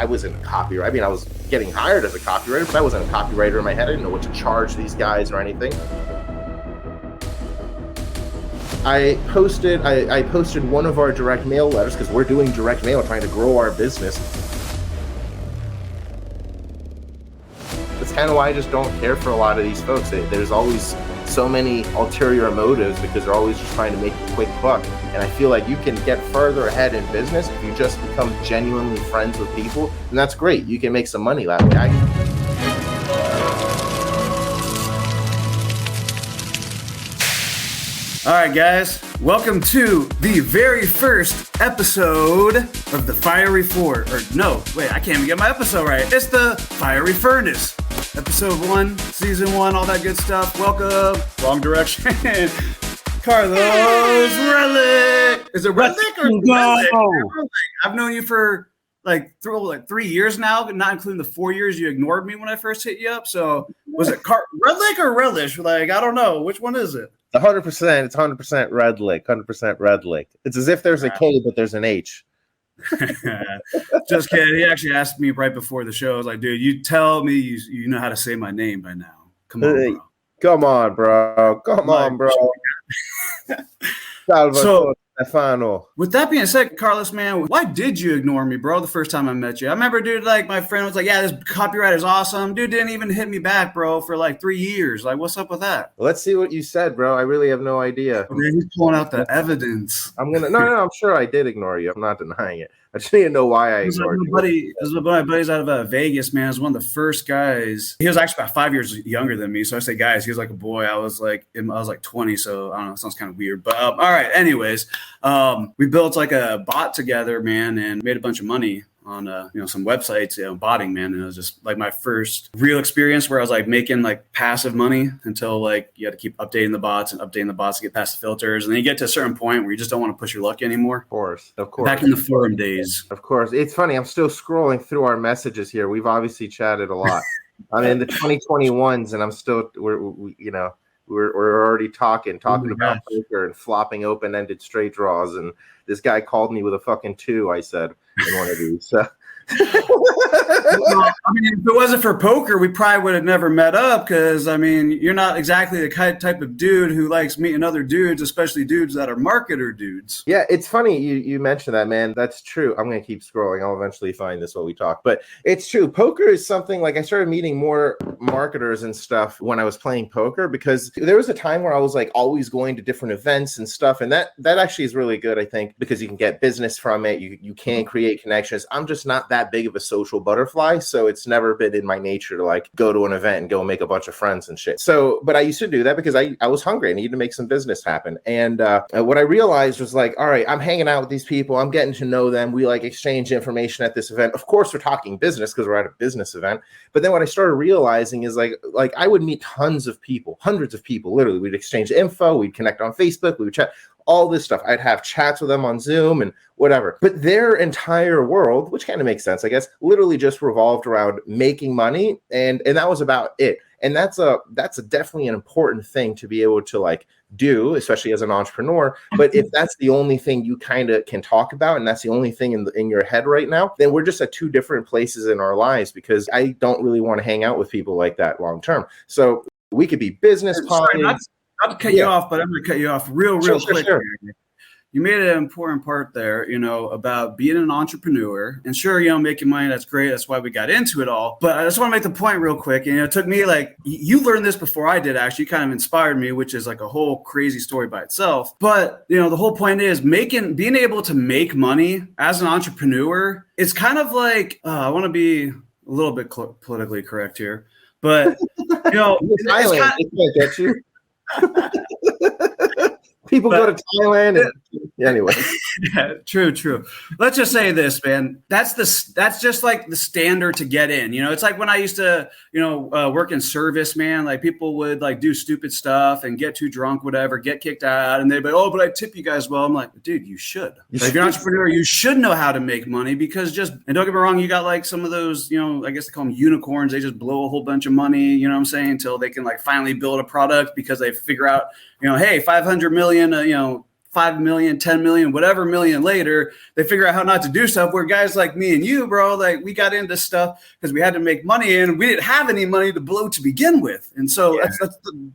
I wasn't a copywriter. I mean, I was getting hired as a copywriter, but I wasn't a copywriter in my head. I didn't know what to charge these guys or anything. I posted one of our direct mail letters because we're doing direct mail, trying to grow our business. That's kind of why I just don't care for a lot of these folks. There's always so many ulterior motives because they're always just trying to make a quick buck. And I feel like you can get further ahead in business if you just become genuinely friends with people. And that's great. You can make some money that way. All right, guys, welcome to the very first episode of the Fiery Four. Or no, wait, I can't even get my episode right. It's the Fiery Furnace. Episode 1, Season 1, all that good stuff. Welcome. Wrong direction. Carlos Redlich. Is it Redlich or Redlich? I've known you for like 3 years now, not including the 4 years you ignored me when I first hit you up. So was it Redlich or Redlich? Like, I don't know. Which one is it? 100%. It's 100% Redlich. 100% Redlich. It's as if there's a K, but there's an H. Just kidding. He actually asked me right before the show. I was like, dude, you tell me you know how to say my name by now. Come on, bro. Come on, bro. Come on, bro. So, Stefano. With that being said, Carlos, man, why did you ignore me, bro, the first time I met you? I remember, dude, like my friend was like, yeah, this copywriter is awesome. Dude didn't even hit me back, bro, for like 3 years. Like, what's up with that? Well, let's see what you said, bro. I really have no idea. Man, he's pulling out the evidence. No, I'm sure I did ignore you. I'm not denying it. I just need to know why I ignored you. It was one of my buddies out of Vegas, man. It was one of the first guys. He was actually about 5 years younger than me. So I say guys, he was like a boy. I was like 20. So I don't know. It sounds kind of weird. But all right. Anyways, we built like a bot together, man, and made a bunch of money on some websites, botting, man. And it was just like my first real experience where I was like making like passive money until like you had to keep updating the bots to get past the filters. And then you get to a certain point where you just don't want to push your luck anymore. Of course. Back in the forum days. Of course. It's funny. I'm still scrolling through our messages here. We've obviously chatted a lot. I'm in the 2021s and I'm still, we're already talking about poker and flopping open-ended straight draws. And this guy called me with a fucking 2, I said, in one of these. So. Well, I mean, if it wasn't for poker, we probably would have never met up because, I mean, you're not exactly the type of dude who likes meeting other dudes, especially dudes that are marketer dudes. Yeah, it's funny you mentioned that, man. That's true. I'm going to keep scrolling. I'll eventually find this while we talk. But it's true. Poker is something like I started meeting more marketers and stuff when I was playing poker because there was a time where I was like always going to different events and stuff. And that actually is really good, I think, because you can get business from it. You can create connections. I'm just not that big of a social butterfly, so it's never been in my nature to like go to an event and go make a bunch of friends and shit. So, but I used to do that because I was hungry. I needed to make some business happen. And what I realized was like, all right, I'm hanging out with these people. I'm getting to know them. We like exchange information at this event. Of course, we're talking business because we're at a business event. But then what I started realizing is like I would meet tons of people, hundreds of people. Literally, we'd exchange info. We'd connect on Facebook. We would chat. All this stuff. I'd have chats with them on Zoom and whatever. But their entire world, which kind of makes sense, I guess, literally just revolved around making money. And that was about it. And that's definitely an important thing to be able to like do, especially as an entrepreneur. But if that's the only thing you kind of can talk about, and that's the only thing in your head right now, then we're just at two different places in our lives because I don't really want to hang out with people like that long term. So we could be business partners. Not to cut you off, but I'm going to cut you off real quick. Sure. You made an important part there, about being an entrepreneur. And sure, making money, that's great. That's why we got into it all. But I just want to make the point real quick. And it took me like, you learned this before I did, actually. You kind of inspired me, which is like a whole crazy story by itself. But, the whole point is being able to make money as an entrepreneur, it's kind of like, I want to be a little bit politically correct here. But, it's kind of get you. People go to Thailand and anyway. Yeah, true. Let's just say this, man. That's just like the standard to get in. It's like when I used to, work in service, man. Like people would like do stupid stuff and get too drunk, whatever, get kicked out, and they'd be, oh, but I tip you guys well. I'm like, dude, you should. Like, if you're an entrepreneur, you should know how to make money because and don't get me wrong, you got like some of those, I guess they call them unicorns. They just blow a whole bunch of money. You know what I'm saying? Until they can like finally build a product because they figure out, hey, 500 million, 5 million, 10 million, whatever million later, they figure out how not to do stuff. Where guys like me and you, bro, like we got into stuff because we had to make money and we didn't have any money to blow to begin with. And so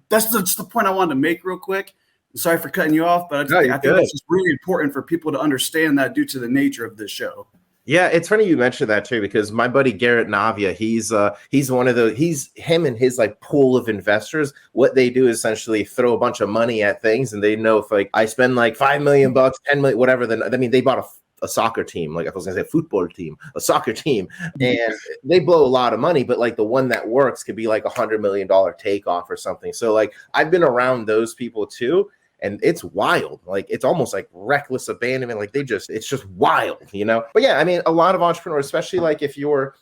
that's the point I wanted to make real quick. Sorry for cutting you off, but I think that's just really important for people to understand that due to the nature of this show. Yeah, it's funny you mentioned that too, because my buddy Garrett Navia, he's one of him and his like pool of investors. What they do is essentially throw a bunch of money at things, and they know if like I spend like $5 million, 10 million, whatever. Then I mean, they bought a soccer team, like I was gonna say a football team, a soccer team, and they blow a lot of money. But like the one that works could be like $100 million takeoff or something. So like I've been around those people too. And it's wild. Like, it's almost like reckless abandonment. Like it's just wild, you know? But yeah, I mean, a lot of entrepreneurs, especially like if you're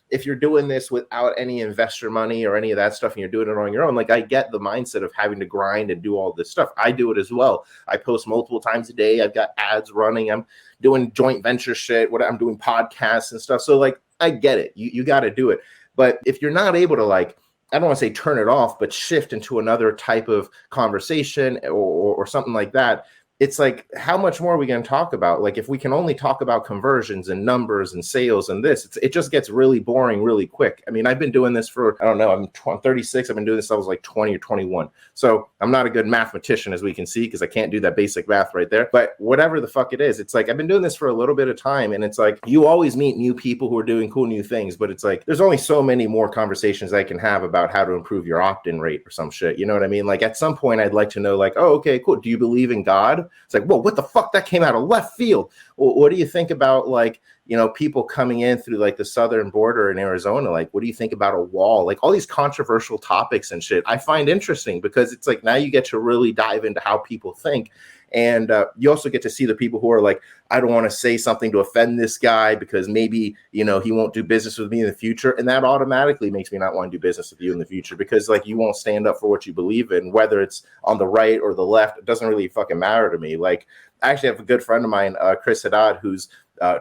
doing this without any investor money or any of that stuff and you're doing it on your own, like I get the mindset of having to grind and do all this stuff. I do it as well. I post multiple times a day. I've got ads running. I'm doing joint venture shit. I'm doing podcasts and stuff. So like, I get it. You got to do it. But if you're not able to like, I don't want to say turn it off, but shift into another type of conversation or something like that. It's like, how much more are we going to talk about? Like, if we can only talk about conversions and numbers and sales and this, it just gets really boring really quick. I mean, I've been doing this for, I don't know, I'm 36. I've been doing this since I was like 20 or 21. So I'm not a good mathematician, as we can see, because I can't do that basic math right there. But whatever the fuck it is, it's like, I've been doing this for a little bit of time. And it's like, you always meet new people who are doing cool new things. But it's like, there's only so many more conversations I can have about how to improve your opt-in rate or some shit. You know what I mean? Like at some point, I'd like to know like, oh, okay, cool. Do you believe in God? It's like, whoa, what the fuck? That came out of left field. Well, what do you think about like, you know, people coming in through like the southern border in Arizona? Like, what do you think about a wall? Like all these controversial topics and shit I find interesting because it's like now you get to really dive into how people think. And you also get to see the people who are like, I don't want to say something to offend this guy because maybe, you know, he won't do business with me in the future. And that automatically makes me not want to do business with you in the future because like you won't stand up for what you believe in, whether it's on the right or the left. It doesn't really fucking matter to me. Like I actually have a good friend of mine, Chris Haddad, who's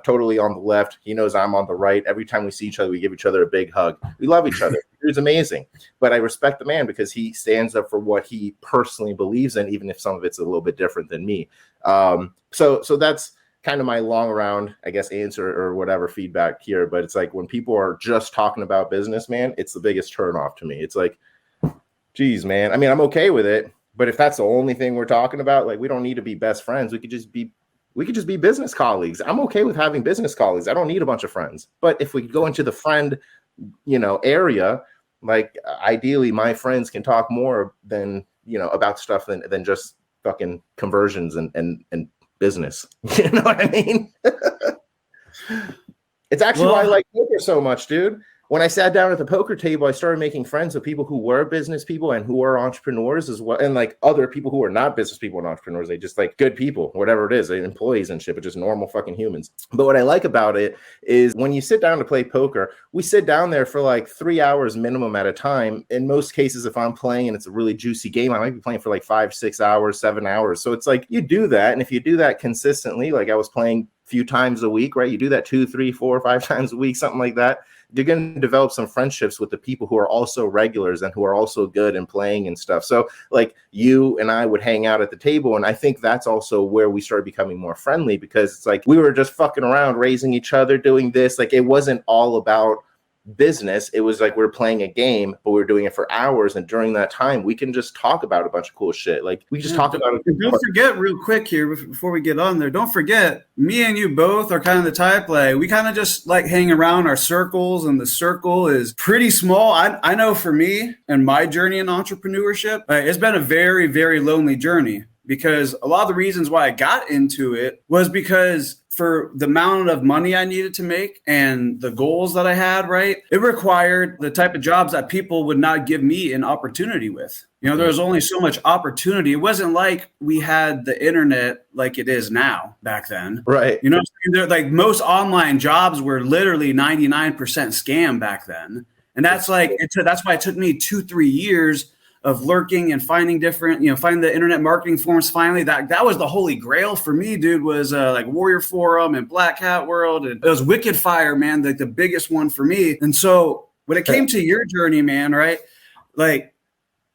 totally on the left. He knows I'm on the right. Every time we see each other, we give each other a big hug. We love each other. It's amazing. But I respect the man because he stands up for what he personally believes in, even if some of it's a little bit different than me. So that's kind of my long around, I guess, answer or whatever feedback here. But it's like when people are just talking about business, man, it's the biggest turnoff to me. It's like, geez, man. I mean, I'm okay with it. But if that's the only thing we're talking about, like we don't need to be best friends. We could just be business colleagues. I'm okay with having business colleagues. I don't need a bunch of friends. But if we go into the friend, you know, area, like ideally my friends can talk more than, you know, about stuff than just fucking conversions and business. You know what I mean? It's actually why I like poker so much, dude. When I sat down at the poker table, I started making friends with people who were business people and who are entrepreneurs as well. And like other people who are not business people and entrepreneurs, they just like good people, whatever it is, employees and shit, but just normal fucking humans. But what I like about it is when you sit down to play poker, we sit down there for like 3 hours minimum at a time. In most cases, if I'm playing and it's a really juicy game, I might be playing for like 5, 6 hours, 7 hours. So it's like you do that. And if you do that consistently, like I was playing a few times a week, right? You do that 2, 3, 4, 5 times a week, something like that. You're going to develop some friendships with the people who are also regulars and who are also good in playing and stuff. So like you and I would hang out at the table. And I think that's also where we started becoming more friendly because it's like we were just fucking around, raising each other, doing this. Like it wasn't all about business. It was like we're playing a game, but we're doing it for hours. And during that time, we can just talk about a bunch of cool shit. Like we just talk about it. Don't forget real quick here before we get on there. Don't forget, me and you both are kind of the type, like we kind of just like hang around our circles and the circle is pretty small. I know for me and my journey in entrepreneurship, it's been a very, very lonely journey because a lot of the reasons why I got into it was because for the amount of money I needed to make and the goals that I had, right? It required the type of jobs that people would not give me an opportunity with. You know, there was only so much opportunity. It wasn't like we had the internet like it is now back then. Right. You know, like most online jobs were literally 99% scam back then. And that's like, that's why it took me 2-3 years of lurking and finding different, you know, finding the internet marketing forums. Finally, that was the holy grail for me, dude, was like Warrior Forum and Black Hat World. And it was Wicked Fire, man, like the biggest one for me. And so when it came to your journey, man, right? Like,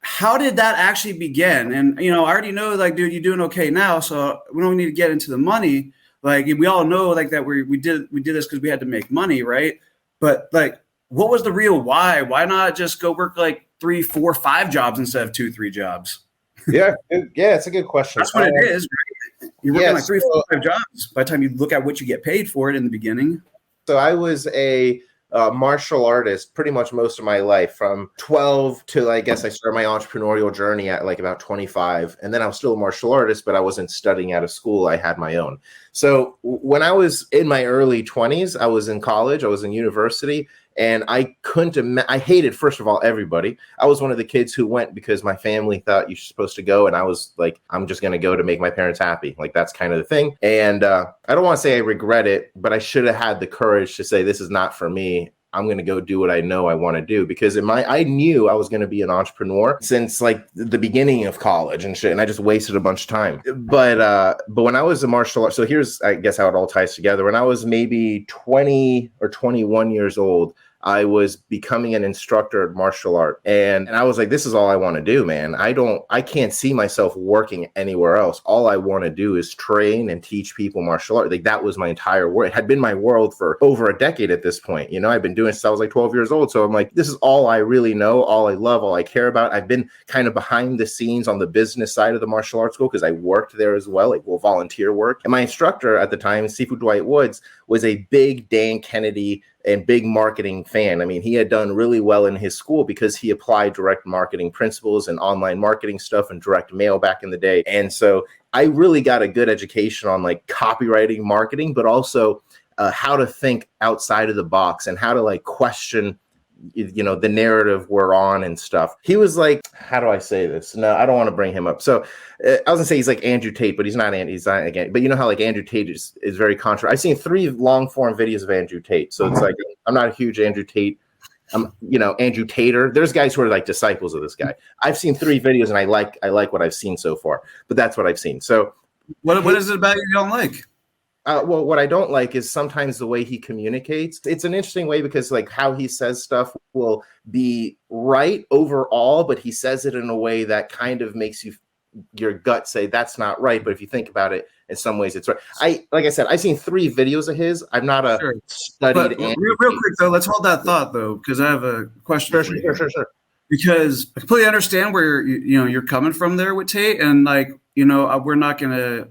how did that actually begin? And, I already know, like, dude, you're doing okay now, so we don't need to get into the money. Like, we all know, like, that we did this because we had to make money, right? But, like, what was the real why? Why not just go work like 3, 4, 5 jobs instead of 2, 3 jobs? Yeah, it's a good question. That's what it is, right? You're working like 3, 4, 5 jobs by the time you look at what you get paid for it in the beginning. So I was a martial artist pretty much most of my life, from 12 to, I guess I started my entrepreneurial journey at like about 25. And then I was still a martial artist, but I wasn't studying out of school. I had my own. So when I was in my early 20s, I was in college, I was in university. And I I hated, first of all, everybody. I was one of the kids who went because my family thought you're supposed to go. And I was like, I'm just going to go to make my parents happy. Like, that's kind of the thing. And I don't want to say I regret it, but I should have had the courage to say, this is not for me. I'm going to go do what I know I want to do, because I knew I was going to be an entrepreneur since like the beginning of college and shit. And I just wasted a bunch of time. But when I was a martial artist, so here's, I guess, how it all ties together. When I was maybe 20 or 21 years old, I was becoming an instructor at martial art. And I was like, this is all I want to do, man. I can't see myself working anywhere else. All I want to do is train and teach people martial art. Like, that was my entire world. It had been my world for over a decade at this point. I've been doing it since I was like 12 years old. So I'm like, this is all I really know, all I love, all I care about. I've been kind of behind the scenes on the business side of the martial arts school because I worked there as well, like volunteer work. And my instructor at the time, Sifu Dwight Woods, was a big Dan Kennedy and big marketing fan. I mean, he had done really well in his school because he applied direct marketing principles and online marketing stuff and direct mail back in the day. And so I really got a good education on like copywriting, marketing, but also how to think outside of the box and how to like question the narrative we're on and stuff. He was like, how do I say this? No, I don't want to bring him up. So I was gonna say he's like Andrew Tate, but he's not again. But you know how like Andrew Tate is very controversial. I've seen 3 long form videos of Andrew Tate. So it's like, I'm not a huge Andrew Tate. Andrew Tater. There's guys who are like disciples of this guy. I've seen 3 videos and I like what I've seen so far, but that's what I've seen. So what is it about you don't like? Well, what I don't like is sometimes the way he communicates. It's an interesting way because like how he says stuff will be right overall, but he says it in a way that kind of makes your gut say that's not right. But if you think about it, in some ways it's right. Like I said, I've seen 3 videos of his. I'm not a studied. Real quick though, let's hold that thought though, because I have a question. Sure. Because I completely understand where you're coming from there with Tate, and like we're not gonna.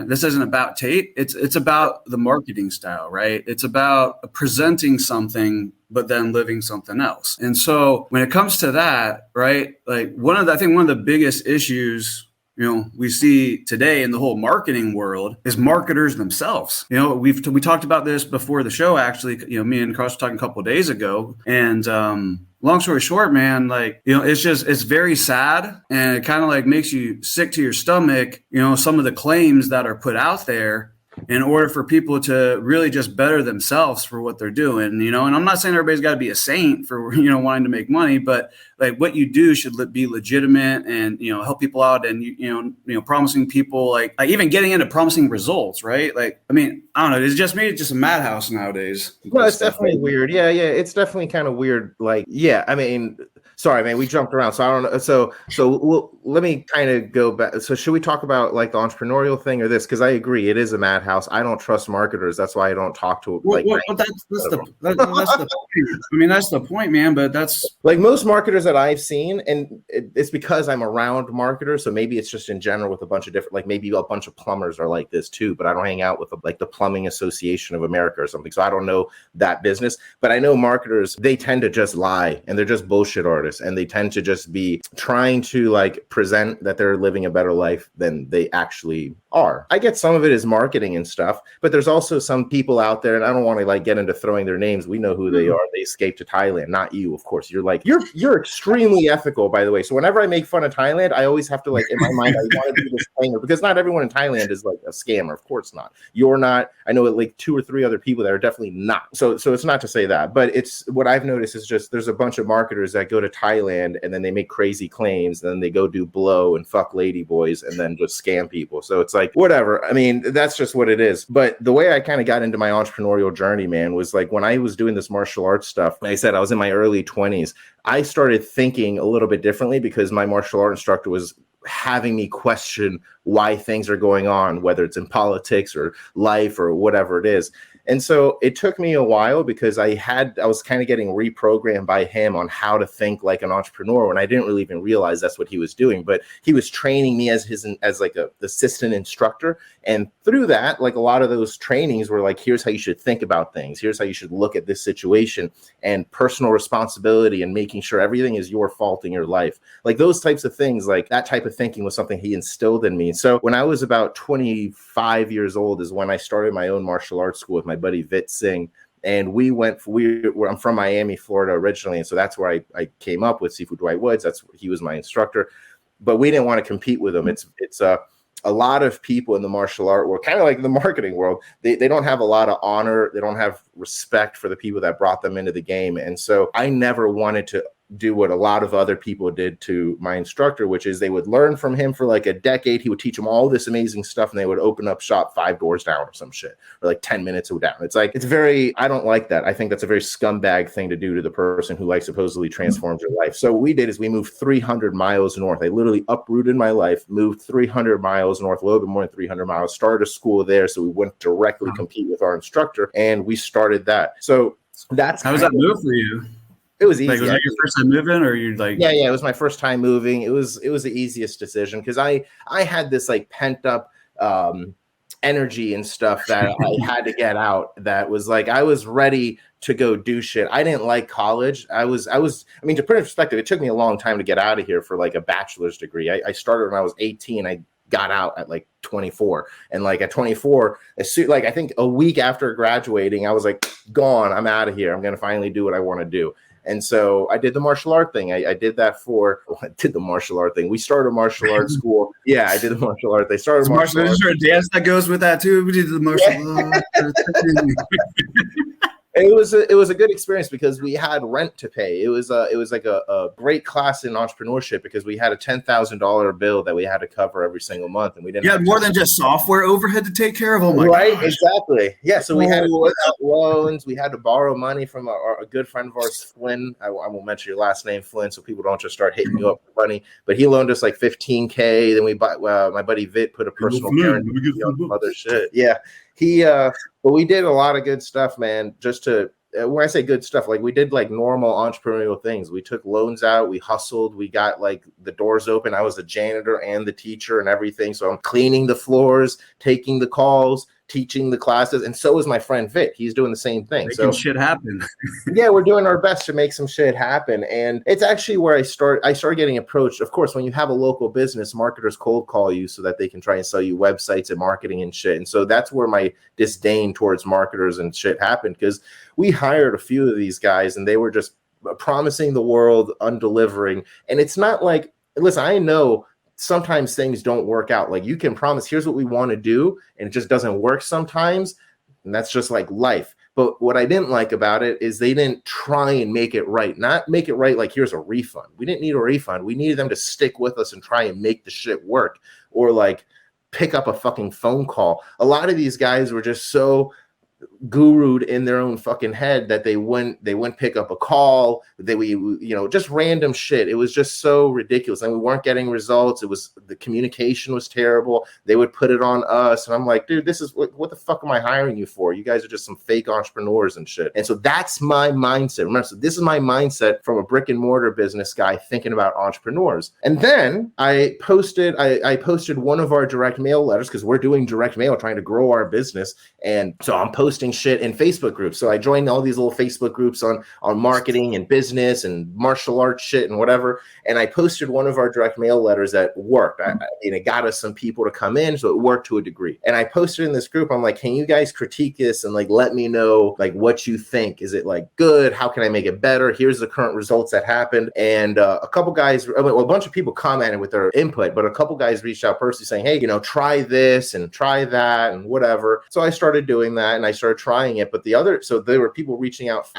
This isn't about Tate. It's about the marketing style, right? It's about presenting something, but then living something else. And so when it comes to that, right, like one of the biggest issues we see today in the whole marketing world is marketers themselves. We talked about this before the show. Actually, me and Carlos were talking a couple of days ago, and long story short, man, like, it's very sad, and it kind of like makes you sick to your stomach, some of the claims that are put out there in order for people to really just better themselves for what they're doing, and I'm not saying everybody's got to be a saint for, wanting to make money, but like what you do should be legitimate and, help people out and, promising people like even getting into promising results, right? Like, I mean, I don't know. It's just made it just a madhouse nowadays. Well, it's definitely weird. Yeah. It's definitely kind of weird. Like, yeah, I mean, sorry, man, we jumped around. So I don't know. So let me kind of go back. So should we talk about like the entrepreneurial thing or this? Because I agree, it is a madhouse. I don't trust marketers. That's why I don't talk to that's the point. I mean, that's the point, man. But that's like most marketers that I've seen, and it's because I'm around marketers. So maybe it's just in general with a bunch of different, like maybe a bunch of plumbers are like this too. But I don't hang out with like the Plumbing Association of America or something. So I don't know that business. But I know marketers, they tend to just lie and they're just bullshit artists. And they tend to just be trying to like present that they're living a better life than they actually are. I get some of it is marketing and stuff, but there's also some people out there, and I don't want to like get into throwing their names. We know who they are. They escaped to Thailand, not you, of course. You're extremely ethical, by the way. So whenever I make fun of Thailand, I always have to like in my mind, I want to do this disclaimer because not everyone in Thailand is like a scammer. Of course not. You're not. I know like 2 or 3 other people that are definitely not. So it's not to say that, but it's what I've noticed is just there's a bunch of marketers that go to Thailand and then they make crazy claims, and then they go do blow and fuck lady boys and then just scam people. So it's like like, whatever. I mean, that's just what it is. But the way I kind of got into my entrepreneurial journey, man, was like when I was doing this martial arts stuff, like I said, I was in my early 20s. I started thinking a little bit differently because my martial art instructor was having me question why things are going on, whether it's in politics or life or whatever it is. And so it took me a while because I was kind of getting reprogrammed by him on how to think like an entrepreneur when I didn't really even realize that's what he was doing. But he was training me as like a assistant instructor. And through that, like a lot of those trainings were like, here's how you should think about things. Here's how you should look at this situation, and personal responsibility and making sure everything is your fault in your life. Like those types of things, like that type of thinking was something he instilled in me. So when I was about 25 years old is when I started my own martial arts school with my buddy Vit Singh. And I'm from Miami, Florida originally. And so that's where I came up with Sifu Dwight Woods. He was my instructor, but we didn't want to compete with him. It's a lot of people in the martial art world, kind of like the marketing world, they don't have a lot of honor. They don't have respect for the people that brought them into the game. And so I never wanted to do what a lot of other people did to my instructor, which is they would learn from him for like a decade. He would teach them all this amazing stuff and they would open up shop 5 doors down or some shit, or like 10 minutes down. It's like, I don't like that. I think that's a very scumbag thing to do to the person who like supposedly transforms your life. So what we did is we moved 300 miles north. I literally uprooted my life, moved 300 miles north, a little bit more than 300 miles, started a school there. So we wouldn't directly compete with our instructor, and we started that. So that's how was that move for you? It was easy. Like, was that your first time moving, or you like? Yeah, it was my first time moving. It was the easiest decision because I had this like pent up energy and stuff that I had to get out. That was like I was ready to go do shit. I didn't like college. I mean, to put it in perspective, it took me a long time to get out of here for like a bachelor's degree. I started when I was 18. I got out at like 24, and like at 24, like I think a week after graduating, I was like, gone. I'm out of here. I'm gonna finally do what I want to do. And so I did the martial art thing. I did that the martial art thing. We started a martial arts school. Yeah, I did the martial art. They started martial arts. Is there a dance that goes with that too? We did the martial art. It was a good experience because we had rent to pay. It was like a great class in entrepreneurship because we had a $10,000 bill that we had to cover every single month, and we didn't. You had more than just software overhead to take care of. Oh my right, gosh. Exactly. Yeah, so we had to put out loans. We had to borrow money from a good friend of ours, Flynn. I won't mention your last name, Flynn, so people don't just start hitting you up for money. But he loaned us like $15K. Then we bought. My buddy Vit put a personal guarantee on some other shit. Yeah. But we did a lot of good stuff, man. Just to, when I say good stuff, like we did like normal entrepreneurial things. We took loans out, we hustled, we got like the doors open. I was the janitor and the teacher and everything. So I'm cleaning the floors, taking the calls, teaching the classes. And so is my friend Vit. He's doing the same thing. Making shit happen. Yeah, we're doing our best to make some shit happen. And it's actually where I started getting approached. Of course, when you have a local business, marketers cold call you so that they can try and sell you websites and marketing and shit. And so that's where my disdain towards marketers and shit happened, because we hired a few of these guys and they were just promising the world, undelivering. And it's not like, listen, I know sometimes things don't work out. Like you can promise, here's what we want to do, and it just doesn't work sometimes. And that's just like life. But what I didn't like about it is they didn't try and make it right. Not make it right like here's a refund. We didn't need a refund. We needed them to stick with us and try and make the shit work, or like pick up a fucking phone call. A lot of these guys were just so guru'd in their own fucking head that they wouldn't pick up a call. Just random shit. It was just so ridiculous, and we weren't getting results. The communication was terrible. They would put it on us, and I'm like, dude, this is what the fuck am I hiring you for? You guys are just some fake entrepreneurs and shit. And so that's my mindset. Remember, so this is my mindset from a brick and mortar business guy thinking about entrepreneurs. And then I posted one of our direct mail letters, because we're doing direct mail, trying to grow our business. And so I'm posting shit in Facebook groups. So I joined all these little Facebook groups on marketing and business and martial arts shit and whatever. And I posted one of our direct mail letters that worked. It got us some people to come in, so it worked to a degree. And I posted in this group, I'm like, can you guys critique this and like let me know like what you think? Is it like good? How can I make it better? Here's the current results that happened. And a couple guys, a bunch of people commented with their input, but a couple guys reached out personally saying, hey, try this and try that and whatever. So I started doing that, and I started trying it. But so there were people reaching out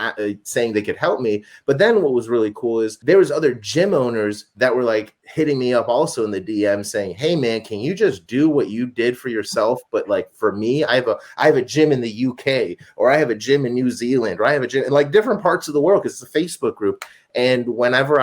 saying they could help me. But then what was really cool is there was other gym owners that were like hitting me up also in the DM saying, hey man, can you just do what you did for yourself? But like for me, I have a gym in the UK, or I have a gym in New Zealand, or I have a gym in like different parts of the world, because it's a Facebook group. And whenever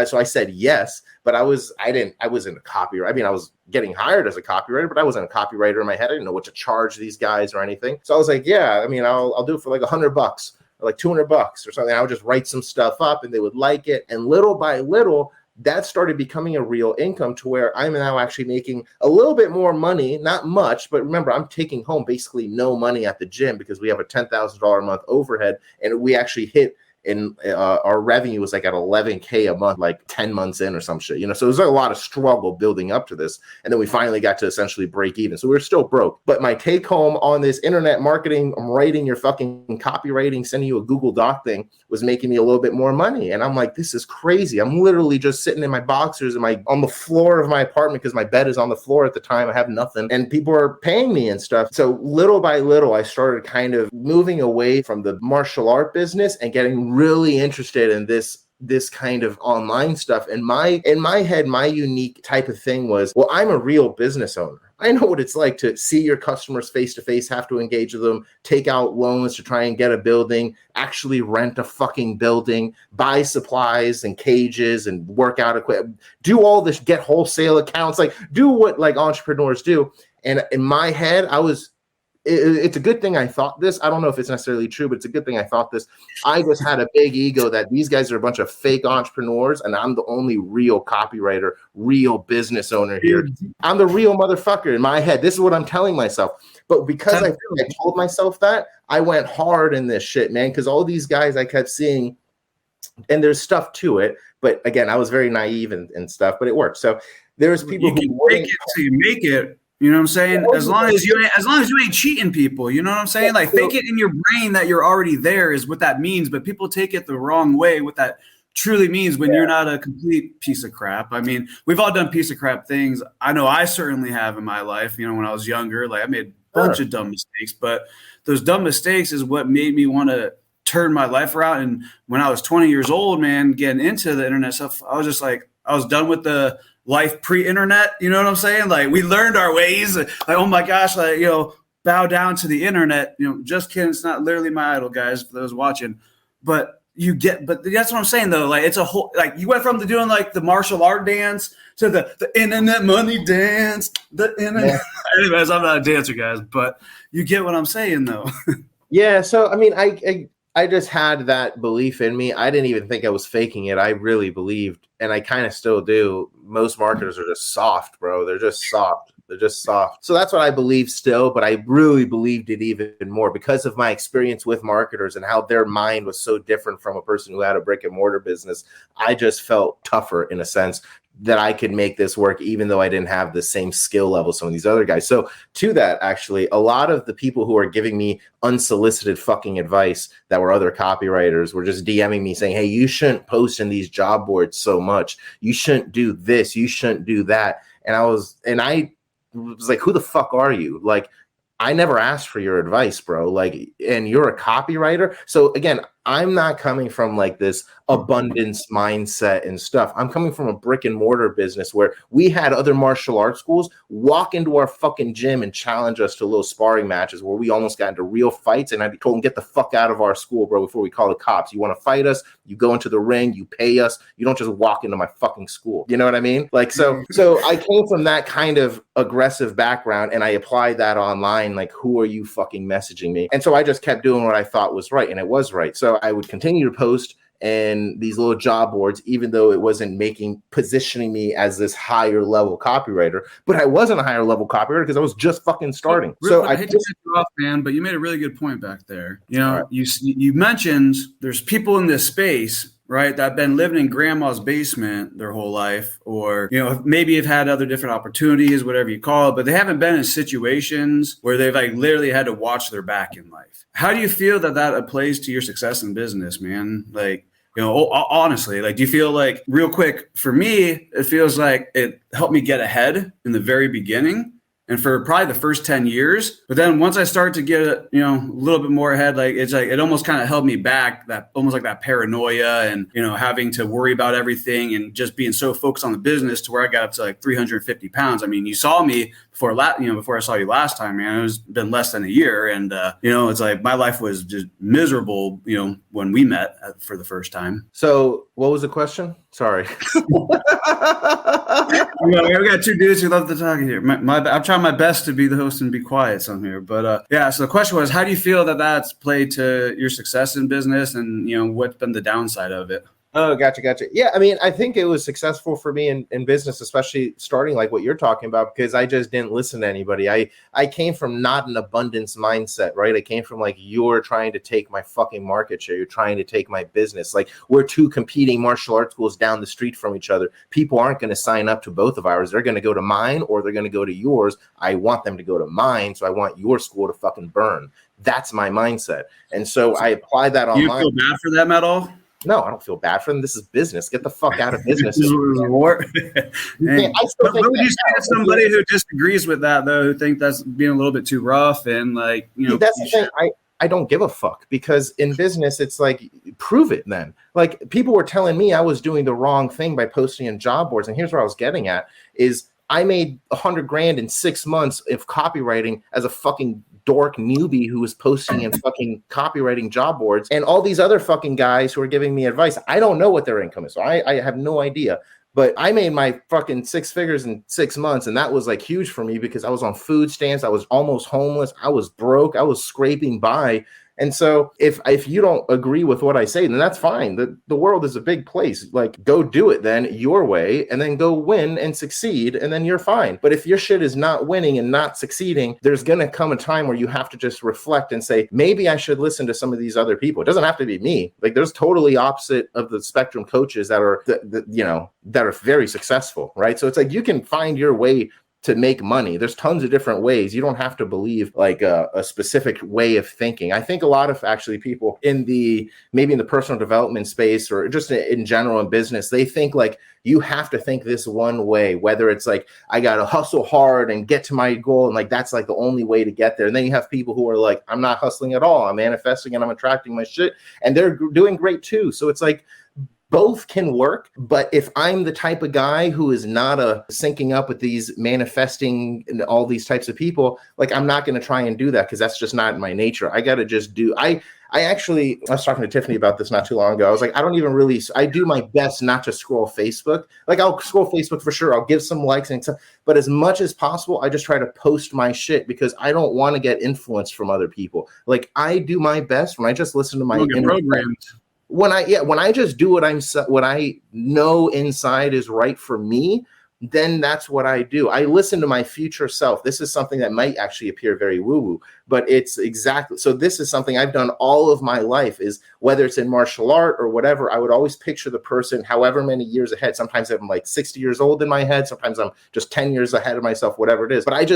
so I said yes, but I wasn't a copywriter. I mean, I was getting hired as a copywriter, but I wasn't a copywriter in my head. I didn't know what to charge these guys or anything. So I was like, yeah, I mean, I'll do it for like $100 or like $200 or something. I would just write some stuff up and they would like it. And little by little, that started becoming a real income to where I'm now actually making a little bit more money, not much, but remember, I'm taking home basically no money at the gym because we have a $10,000 a month overhead, and we actually hit and our revenue was like at $11K a month, like 10 months in or some shit, so there's a lot of struggle building up to this. And then we finally got to essentially break even. So we're still broke. But my take home on this internet marketing, I'm writing your fucking copywriting, sending you a Google Doc thing, was making me a little bit more money. And I'm like, this is crazy. I'm literally just sitting in my boxers on the floor of my apartment, because my bed is on the floor at the time. I have nothing, and people are paying me and stuff. So little by little, I started kind of moving away from the martial art business and getting really interested in this kind of online stuff. And in my head, my unique type of thing was, well, I'm a real business owner. I know what it's like to see your customers face to face, have to engage with them, take out loans to try and get a building, actually rent a fucking building, buy supplies and cages and workout equipment, do all this, get wholesale accounts, like do what like entrepreneurs do. And in my head, it's a good thing I thought this. I don't know if it's necessarily true, but it's a good thing I thought this. I just had a big ego that these guys are a bunch of fake entrepreneurs, and I'm the only real copywriter, real business owner here. I'm the real motherfucker in my head. This is what I'm telling myself. But because I told myself that, I went hard in this shit, man, because all these guys I kept seeing, and there's stuff to it. But again, I was very naive and stuff, but it worked. So there's people you can fake it till you make it. You know what I'm saying? As long as you ain't cheating people, you know what I'm saying? Like, fake it in your brain that you're already there is what that means. But people take it the wrong way. What that truly means when you're not a complete piece of crap. I mean, we've all done piece of crap things. I know I certainly have in my life. When I was younger, like I made a bunch of dumb mistakes, but those dumb mistakes is what made me want to turn my life around. And when I was 20 years old, man, getting into the internet stuff, I was just like, I was done with the life pre-internet, you know what I'm saying? Like, we learned our ways. Like, oh my gosh, like, bow down to the internet. Just kidding. It's not literally my idol, guys, for those watching. But that's what I'm saying though. Like, it's a whole, like, you went from doing like the martial art dance to the internet money dance. The internet. Yeah. Anyways, I'm not a dancer, guys, but you get what I'm saying though. Yeah. So I mean, I just had that belief in me. I didn't even think I was faking it. I really believed, and I kind of still do. Most marketers are just soft, bro. They're just soft. So that's what I believe still, but I really believed it even more because of my experience with marketers and how their mind was so different from a person who had a brick and mortar business. I just felt tougher in a sense that I could make this work, even though I didn't have the same skill level some of these other guys. So to that, actually, a lot of the people who are giving me unsolicited fucking advice that were other copywriters were just DMing me saying, hey, you shouldn't post in these job boards so much. You shouldn't do this. You shouldn't do that. And I was like, who the fuck are you? Like, I never asked for your advice, bro. Like, and you're a copywriter. So again, I'm not coming from like this abundance mindset and stuff. I'm coming from a brick and mortar business where we had other martial arts schools walk into our fucking gym and challenge us to little sparring matches where we almost got into real fights. And I told them, get the fuck out of our school, bro, before we call the cops. You want to fight us? You go into the ring, you pay us. You don't just walk into my fucking school. You know what I mean? Like, so I came from that kind of aggressive background and I applied that online. Like, who are you fucking messaging me? And so I just kept doing what I thought was right. And it was right. So I would continue to post and these little job boards, even though it wasn't positioning me as this higher level copywriter, but I wasn't a higher level copywriter because I was just fucking starting. So I hate to cut you off, man, but you made a really good point back there. Right. You mentioned there's people in this space, right, that have been living in grandma's basement their whole life, or, maybe have had other different opportunities, whatever you call it, but they haven't been in situations where they've like literally had to watch their back in life. How do you feel that applies to your success in business, man? Like, honestly, like, do you feel like, real quick, for me, it feels like it helped me get ahead in the very beginning. And for probably the first 10 years, but then once I started to get, a little bit more ahead, like it almost kind of held me back, that almost like that paranoia and, having to worry about everything and just being so focused on the business to where I got up to like 350 pounds. I mean, you saw me before I saw you last time, man. It was been less than a year. And, it's like my life was just miserable, when we met for the first time. So what was the question? Sorry. We got two dudes who love to talk here. I'm trying my best to be the host and be quiet some here. But so the question was, how do you feel that that's played to your success in business and, what's been the downside of it? Oh, gotcha. Yeah, I mean, I think it was successful for me in business, especially starting like what you're talking about, because I just didn't listen to anybody. I came from not an abundance mindset, right? I came from like, you're trying to take my fucking market share. You're trying to take my business. Like, we're two competing martial arts schools down the street from each other. People aren't going to sign up to both of ours. They're going to go to mine or they're going to go to yours. I want them to go to mine, so I want your school to fucking burn. That's my mindset. And so I applied that online. You feel bad for them at all? No, I don't feel bad for them. This is business. Get the fuck out of business. What would you say to somebody who disagrees with that, though, who think that's being a little bit too rough and like, That's the thing. I don't give a fuck, because in business, it's like, prove it then. Like, people were telling me I was doing the wrong thing by posting in job boards. And here's where I was getting at is I made $100,000 in 6 months of copywriting as a fucking dork newbie who was posting in fucking copywriting job boards, and all these other fucking guys who are giving me advice. I don't know what their income is. So I have no idea, but I made my fucking 6 figures in 6 months. And that was like huge for me because I was on food stamps. I was almost homeless. I was broke. I was scraping by. And so if you don't agree with what I say, then that's fine. The world is a big place. Like, go do it then your way, and then go win and succeed, and then you're fine. But if your shit is not winning and not succeeding, there's going to come a time where you have to just reflect and say, maybe I should listen to some of these other people. It doesn't have to be me. Like, there's totally opposite of the spectrum coaches that are, that are very successful, right? So it's like, you can find your way to make money. There's tons of different ways. You don't have to believe like a specific way of thinking. I think a lot of actually people maybe in the personal development space or just in general in business, they think like you have to think this one way, whether it's like, I got to hustle hard and get to my goal. And like, that's like the only way to get there. And then you have people who are like, I'm not hustling at all. I'm manifesting and I'm attracting my shit. And they're doing great too. So it's like, both can work, but if I'm the type of guy who is not syncing up with these manifesting and all these types of people, like, I'm not going to try and do that because that's just not in my nature. I got to just do. I was talking to Tiffany about this not too long ago. I was like, I do my best not to scroll Facebook. Like, I'll scroll Facebook for sure. I'll give some likes and stuff, but as much as possible, I just try to post my shit because I don't want to get influence from other people. Like, I do my best when I just listen to my programs. When I just do what I know inside is right for me, then that's what I do. I listen to my future self. This is something that might actually appear very woo-woo, but it's exactly, so this is something I've done all of my life, is whether it's in martial art or whatever, I would always picture the person however many years ahead. Sometimes I'm like 60 years old in my head. Sometimes I'm just 10 years ahead of myself, whatever it is. But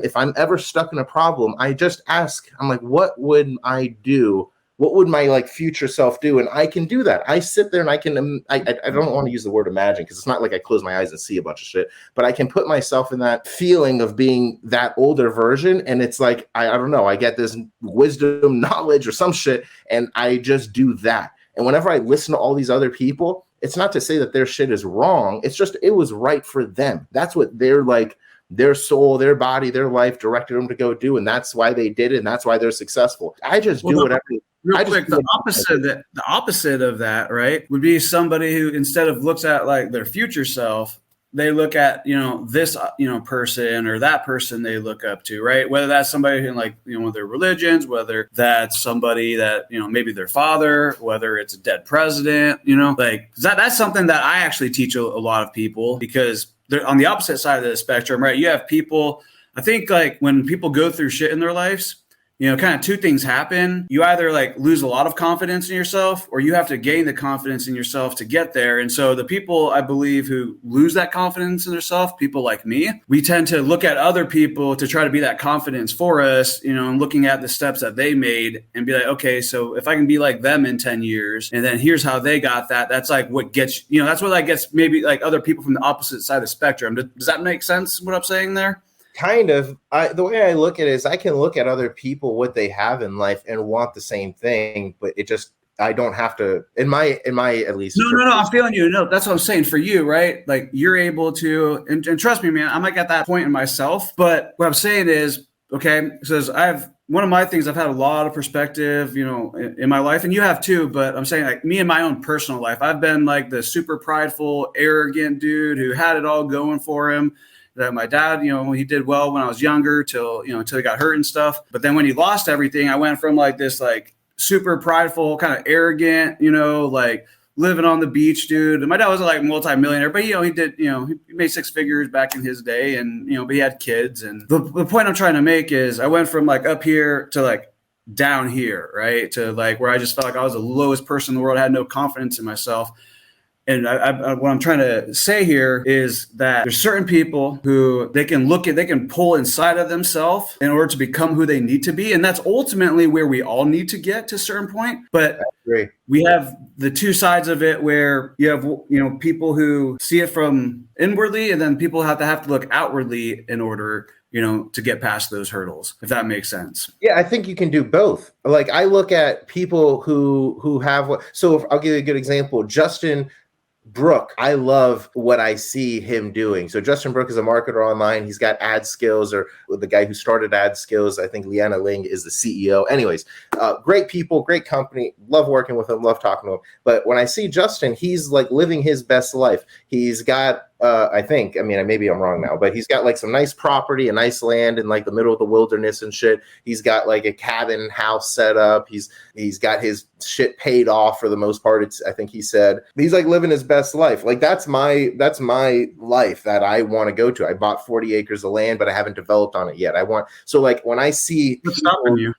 if I'm ever stuck in a problem, I just ask, I'm like, what would I do? What would my like future self do? And I can do that. I sit there and I don't want to use the word imagine because it's not like I close my eyes and see a bunch of shit, but I can put myself in that feeling of being that older version. And it's like, I don't know, I get this wisdom, knowledge or some shit. And I just do that. And whenever I listen to all these other people, it's not to say that their shit is wrong. It's just, it was right for them. That's what they're like, their soul, their body, their life directed them to go do. And that's why they did it. And that's why they're successful. I just do whatever. Real quick, the opposite of that, right, would be somebody who instead of looks at like their future self, they look at, this, person or that person they look up to, right? Whether that's somebody in like, their religions, whether that's somebody that, maybe their father, whether it's a dead president, like that's something that I actually teach a lot of people because they're on the opposite side of the spectrum, right? You have people, I think like when people go through shit in their lives, kind of two things happen. You either like lose a lot of confidence in yourself or you have to gain the confidence in yourself to get there. And so the people I believe who lose that confidence in themselves, people like me, we tend to look at other people to try to be that confidence for us, and looking at the steps that they made and be like, okay, so if I can be like them in 10 years and then here's how they got that, that's like what gets, that's what that gets maybe like other people from the opposite side of the spectrum. Does that make sense what I'm saying there? Kind of. The way I look at it is I can look at other people, what they have in life, and want the same thing, but it just, I don't have to, in my at least. No, I'm feeling you. No, that's what I'm saying for you, right? Like you're able to, and trust me, man, I'm like at that point in myself. But what I'm saying is, okay, says one of my things, I've had a lot of perspective, in my life, and you have too. But I'm saying like me in my own personal life, I've been like the super prideful, arrogant dude who had it all going for him. That my dad, he did well when I was younger till he got hurt and stuff. But then when he lost everything, I went from like this like super prideful, kind of arrogant, like living on the beach, dude. And my dad was like multi-millionaire, but he did, he made six figures back in his day, and but he had kids. And the point I'm trying to make is I went from like up here to like down here, right? To like where I just felt like I was the lowest person in the world. I had no confidence in myself. And what I'm trying to say here is that there's certain people who they can pull inside of themselves in order to become who they need to be. And that's ultimately where we all need to get to a certain point. But we have the two sides of it where you have, people who see it from inwardly, and then people have to look outwardly in order, to get past those hurdles, if that makes sense. Yeah, I think you can do both. Like I look at people who have so I'll give you a good example. Justin Brooke, I love what I see him doing. So Justin Brooke is a marketer online. He's got ad skills, or the guy who started ad skills. I think Leanna Ling is the CEO. Anyways, great people, great company. Love working with him, love talking to him. But when I see Justin, he's like living his best life. He's got maybe I'm wrong now, but he's got like some nice property, a nice land in like the middle of the wilderness and shit. He's got like a cabin house set up. He's got his shit paid off for the most part. I think he said he's like living his best life. Like that's my life that I want to go to. I bought 40 acres of land, but I haven't developed on it yet. So like when I see what's stopping you?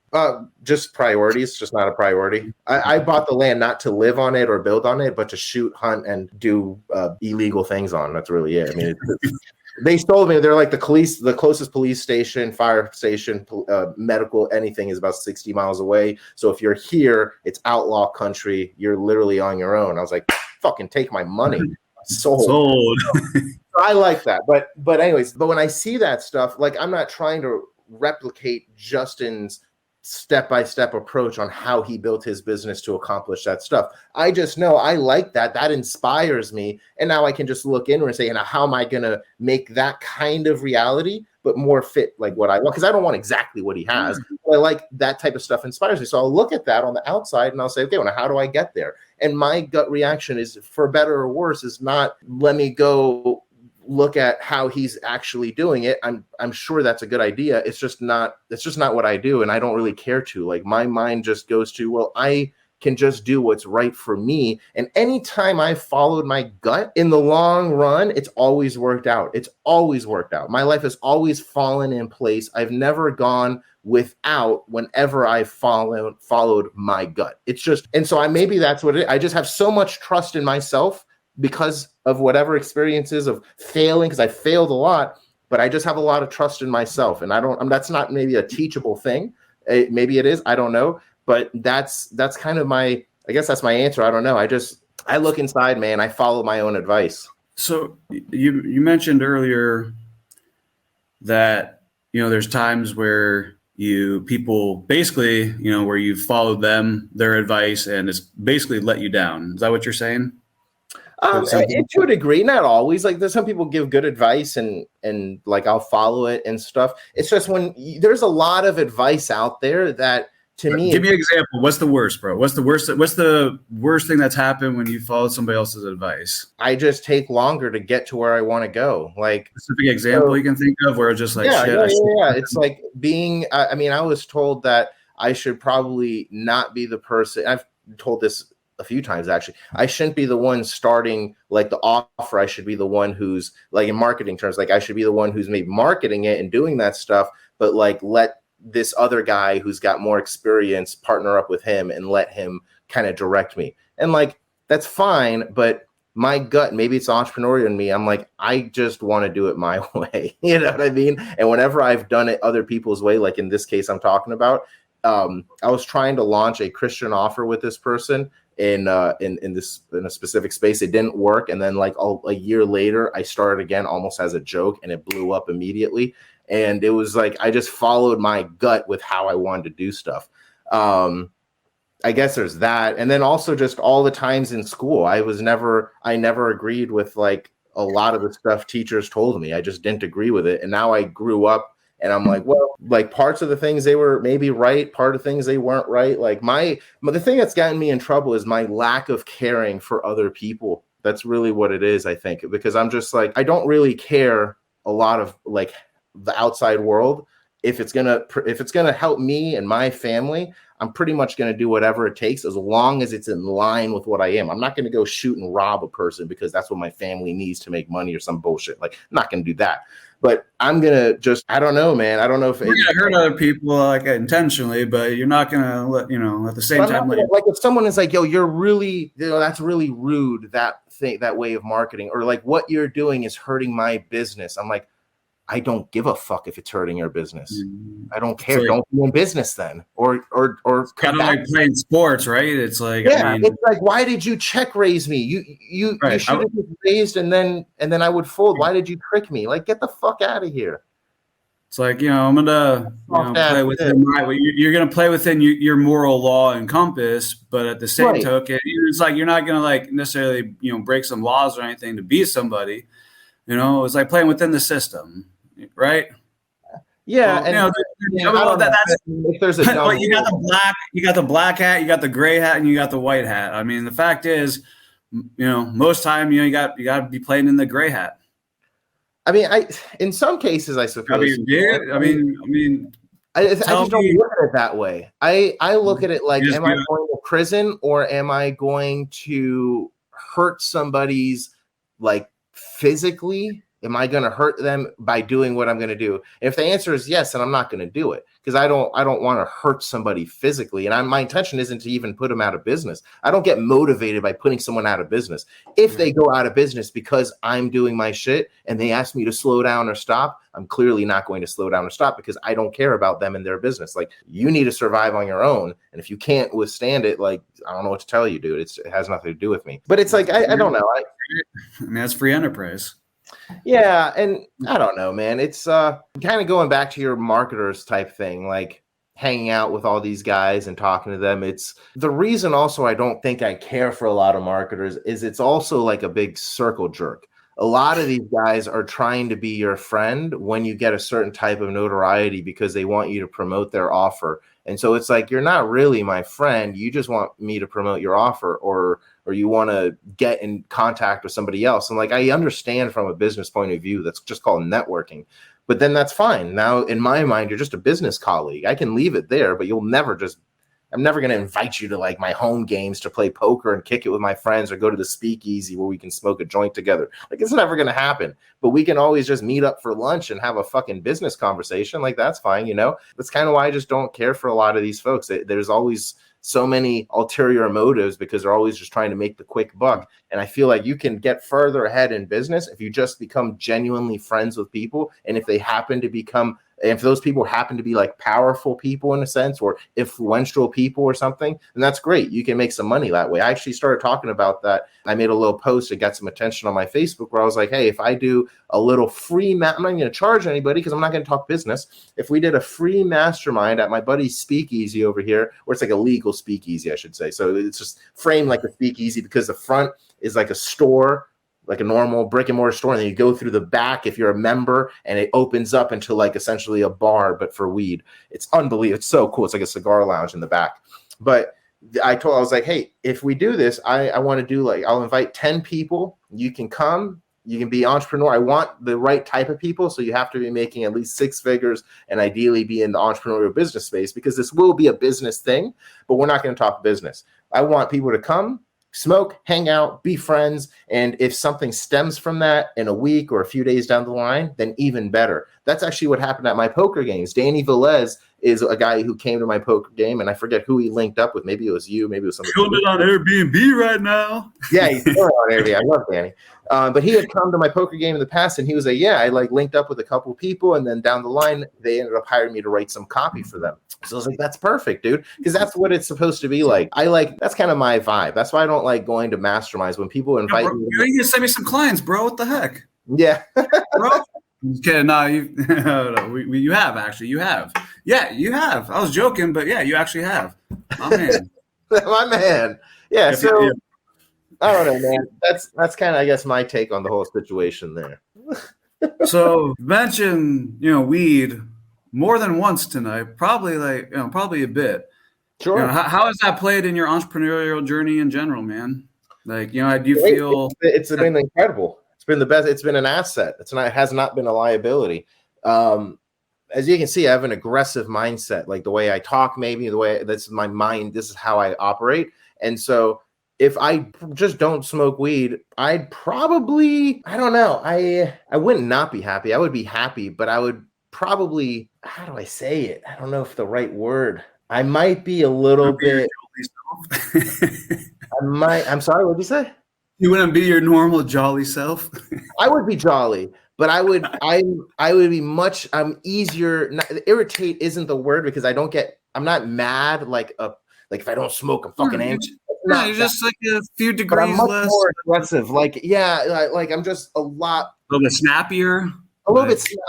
Just priorities, just not a priority. I bought the land not to live on it or build on it, but to shoot, hunt, and do illegal things on. That's really it. I mean, they told me they're like the closest police station, fire station, medical, anything is about 60 miles away. So if you're here, it's outlaw country. You're literally on your own. I was like, fucking take my money. Sold. I like that. But anyways, but when I see that stuff, like I'm not trying to replicate Justin's step-by-step approach on how he built his business to accomplish that stuff. I just know I like that inspires me, and now I can just look inward and say, how am I gonna make that kind of reality but more fit like what I want? Because I don't want exactly what he has, but I like that type of stuff inspires me. So I'll look at that on the outside and I'll say, okay, well, how do I get there? And my gut reaction is, for better or worse, is not let me go look at how he's actually doing it. I'm sure that's a good idea. It's just not what I do, and I don't really care to. Like my mind just goes to, well, I can just do what's right for me. And anytime I followed my gut in the long run, it's always worked out. My life has always fallen in place. I've never gone without whenever I followed my gut. It's just, and so maybe that's what it is. I just have so much trust in myself because of whatever experiences of failing, because I failed a lot, but I just have a lot of trust in myself. And that's not maybe a teachable thing. Maybe it is, I don't know. But that's kind of I guess that's my answer. I don't know. I look inside, man. I follow my own advice. So you mentioned earlier that, there's times where people basically, where you followed their advice, and it's basically let you down. Is that what you're saying? To a degree, not always. Like there's some people give good advice and like I'll follow it and stuff. It's just when there's a lot of advice out there that, to me, give me an example. What's the worst, bro? What's the worst thing that's happened when you followed somebody else's advice? I just take longer to get to where I want to go. Like a specific example you can think of where it's just like, yeah. It's like being, I was told that I should probably not be the person. I've told this a few times, actually. I shouldn't be the one starting like the offer. I should be the one who's like, in marketing terms, like I should be the one who's maybe marketing it and doing that stuff, but like let this other guy who's got more experience partner up with him and let him kind of direct me. And like, that's fine. But my gut, maybe it's entrepreneurial in me. I'm like, I just want to do it my way. You know what I mean? And whenever I've done it other people's way, like in this case I'm talking about, I was trying to launch a Christian offer with this person in a specific space. It didn't work. And then like a year later, I started again almost as a joke, and it blew up immediately. And it was like, I just followed my gut with how I wanted to do stuff. I guess there's that. And then also just all the times in school, I never agreed with like a lot of the stuff teachers told me. I just didn't agree with it. And now I grew up and I'm like, well, like parts of the things they were maybe right, part of things they weren't right. Like the thing that's gotten me in trouble is my lack of caring for other people. That's really what it is, I think, because I'm just like, I don't really care a lot of like the outside world. If it's gonna help me and my family, I'm pretty much going to do whatever it takes as long as it's in line with what I am. I'm not going to go shoot and rob a person because that's what my family needs to make money or some bullshit. Like, I'm not going to do that. But I'm going to just, I don't know, man. I don't know if you're going to hurt other people like intentionally, but you're not going to let, at the same time. Like if someone is like, yo, you're really, that's really rude, that way of marketing, or like what you're doing is hurting my business. I'm like, I don't give a fuck if it's hurting your business. I don't care. Like, don't be in business then, or kind of like playing sports, right? It's like, yeah, it's like, why did you check raise me? You should have raised and then I would fold. Why did you trick me? Like, get the fuck out of here. It's like, I'm gonna play within you're gonna play within your moral law and compass, but at the same token, it's like you're not gonna like necessarily break some laws or anything to be somebody. It's like playing within the system. Right. Yeah. Well, if there's but you got the black hat, you got the gray hat, and you got the white hat. I mean, the fact is, most time, you got to be playing in the gray hat. I mean, in some cases, I suppose. I just don't look at it that way. I look at it like, am I going to prison or am I going to hurt somebody's like physically? Am I going to hurt them by doing what I'm going to do? If the answer is yes, then I'm not going to do it because I don't want to hurt somebody physically. And my intention isn't to even put them out of business. I don't get motivated by putting someone out of business. If they go out of business because I'm doing my shit and they ask me to slow down or stop, I'm clearly not going to slow down or stop because I don't care about them and their business. Like, you need to survive on your own. And if you can't withstand it, like, I don't know what to tell you, dude. It has nothing to do with me. But it's like, I don't know. That's free enterprise. Yeah, and I don't know, man. It's kind of going back to your marketers type thing, like hanging out with all these guys and talking to them. It's the reason also I don't think I care for a lot of marketers is it's also like a big circle jerk. A lot of these guys are trying to be your friend when you get a certain type of notoriety because they want you to promote their offer. And so it's like, you're not really my friend. You just want me to promote your offer or you want to get in contact with somebody else. And like, I understand from a business point of view, that's just called networking, but then that's fine. Now, in my mind, you're just a business colleague. I can leave it there, but I'm never going to invite you to like my home games to play poker and kick it with my friends or go to the speakeasy where we can smoke a joint together. Like, it's never going to happen, but we can always just meet up for lunch and have a fucking business conversation. Like, that's fine. That's kind of why I just don't care for a lot of these folks. There's always so many ulterior motives because they're always just trying to make the quick buck. And I feel like you can get further ahead in business if you just become genuinely friends with people. And if those people happen to be like powerful people in a sense or influential people or something, then that's great. You can make some money that way. I actually started talking about that. I made a little post that got some attention on my Facebook where I was like, hey, if I do a little free, I'm not going to charge anybody because I'm not going to talk business. If we did a free mastermind at my buddy's speakeasy over here, or it's like a legal speakeasy, I should say. So it's just framed like a speakeasy because the front is like a store, like a normal brick and mortar store, and then you go through the back if you're a member, and it opens up into like essentially a bar, but for weed. It's unbelievable. It's so cool. It's like a cigar lounge in the back. But I was like, hey, if we do this, I want to do like, I'll invite 10 people. You can come. You can be entrepreneur. I want the right type of people. So you have to be making at least 6 figures and ideally be in the entrepreneurial business space because this will be a business thing, but we're not going to talk business. I want people to come, smoke, hang out, be friends. And if something stems from that in a week or a few days down the line, then even better. That's actually what happened at my poker games. Danny Velez is a guy who came to my poker game, and I forget who he linked up with. Maybe it was you. Maybe it was somebody. Killed it on Airbnb right now. Yeah, he's still on Airbnb. I love Danny. But he had come to my poker game in the past, and he was like, yeah, I like linked up with a couple of people, and then down the line, they ended up hiring me to write some copy for them. So I was like, that's perfect, dude, because that's what it's supposed to be like. That's kind of my vibe. That's why I don't like going to masterminds when people invite me. You need to send me some clients, bro. What the heck? Yeah. Bro, Just kidding. No, you have actually. You have. Yeah, you have. I was joking, but yeah, you actually have. My man. My man. Yeah. So I don't know, man. That's kind of, I guess, my take on the whole situation there. So mention, weed more than once tonight. Probably probably a bit. Sure. How has that played in your entrepreneurial journey in general, man? Like, do you feel it's been incredible? It's been the best. It's been an asset. It has not been a liability. As you can see, I have an aggressive mindset, like the way I talk, maybe the way that's my mind. This is how I operate. And so if I just don't smoke weed, I'd probably, I don't know. I wouldn't not be happy. I would be happy, but I would probably, how do I say it? I don't know if the right word. I might be a little bit. I'm sorry, what did you say? You wouldn't be your normal jolly self? I would be jolly, but I would be much easier. Irritate isn't the word, because I'm not mad like if I don't smoke, I'm fucking angry. No, you're just like a few degrees less. More aggressive. Like, yeah, like I'm just a little bit snappier. I'm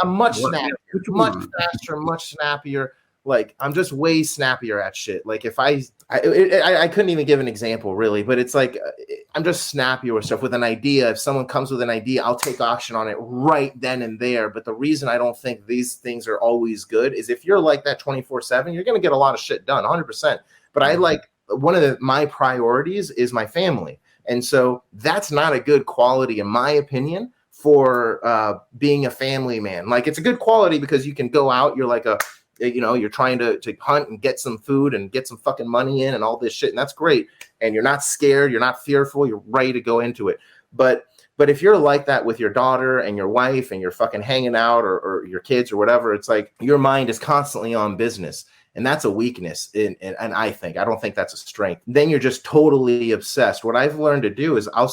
much snappier, much faster, much snappier. Like, I'm just way snappier at shit. Like, if I couldn't even give an example really, but it's like I'm just snappier with stuff. With an idea, if someone comes with an idea, I'll take action on it right then and there. But the reason I don't think these things are always good is if you're like that 24/7, you're going to get a lot of shit done, 100%. But I like, one of my priorities is my family, and so that's not a good quality, in my opinion, for being a family man. Like, it's a good quality because you can go out. You're like you're trying to hunt and get some food and get some fucking money in and all this shit. And that's great. And you're not scared. You're not fearful. You're ready to go into it. But if you're like that with your daughter and your wife and you're fucking hanging out or your kids or whatever, it's like your mind is constantly on business. And that's a weakness. And I don't think that's a strength. Then you're just totally obsessed. What I've learned to do is I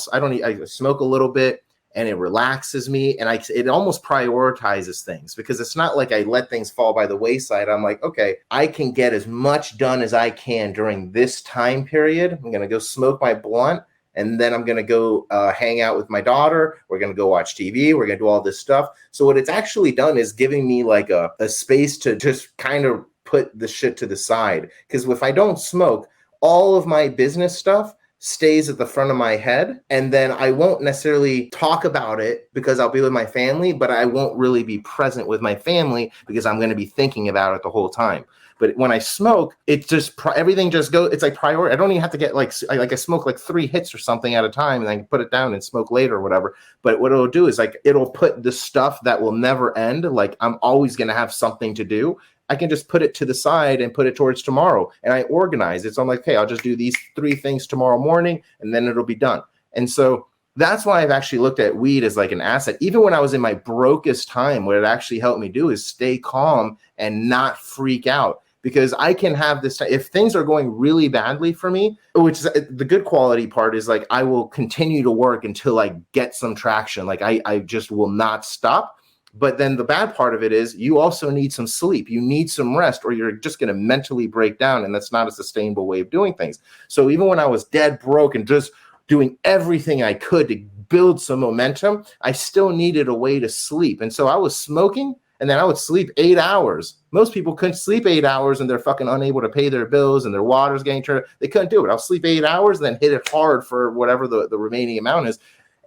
smoke a little bit, and it relaxes me, and it almost prioritizes things, because it's not like I let things fall by the wayside. I'm like, okay, I can get as much done as I can during this time period. I'm going to go smoke my blunt, and then I'm going to go hang out with my daughter. We're going to go watch TV. We're going to do all this stuff. So what it's actually done is giving me like a space to just kind of put the shit to the side. Because if I don't smoke, all of my business stuff stays at the front of my head, and then I won't necessarily talk about it because I'll be with my family, but I won't really be present with my family because I'm going to be thinking about it the whole time. But when I smoke, it just everything just goes. It's like priority. I don't even have to get I smoke like 3 hits or something at a time, and I can put it down and smoke later or whatever. But what it'll do is it'll put the stuff that will never end. Like, I'm always going to have something to do. I can just put it to the side and put it towards tomorrow. And I organize it. So I'm like, okay, I'll just do these 3 things tomorrow morning, and then it'll be done. And so that's why I've actually looked at weed as like an asset. Even when I was in my brokest time, what it actually helped me do is stay calm and not freak out. Because I can have this, if things are going really badly for me, which is the good quality part, is like I will continue to work until I get some traction. Like I just will not stop. But then the bad part of it is you also need some sleep. You need some rest, or you're just going to mentally break down. And that's not a sustainable way of doing things. So even when I was dead broke and just doing everything I could to build some momentum, I still needed a way to sleep. And so I was smoking, and then I would sleep 8 hours. Most people couldn't sleep 8 hours, and they're fucking unable to pay their bills, and their water's getting turned. They couldn't do it. I'll sleep 8 hours, and then hit it hard for whatever the remaining amount is.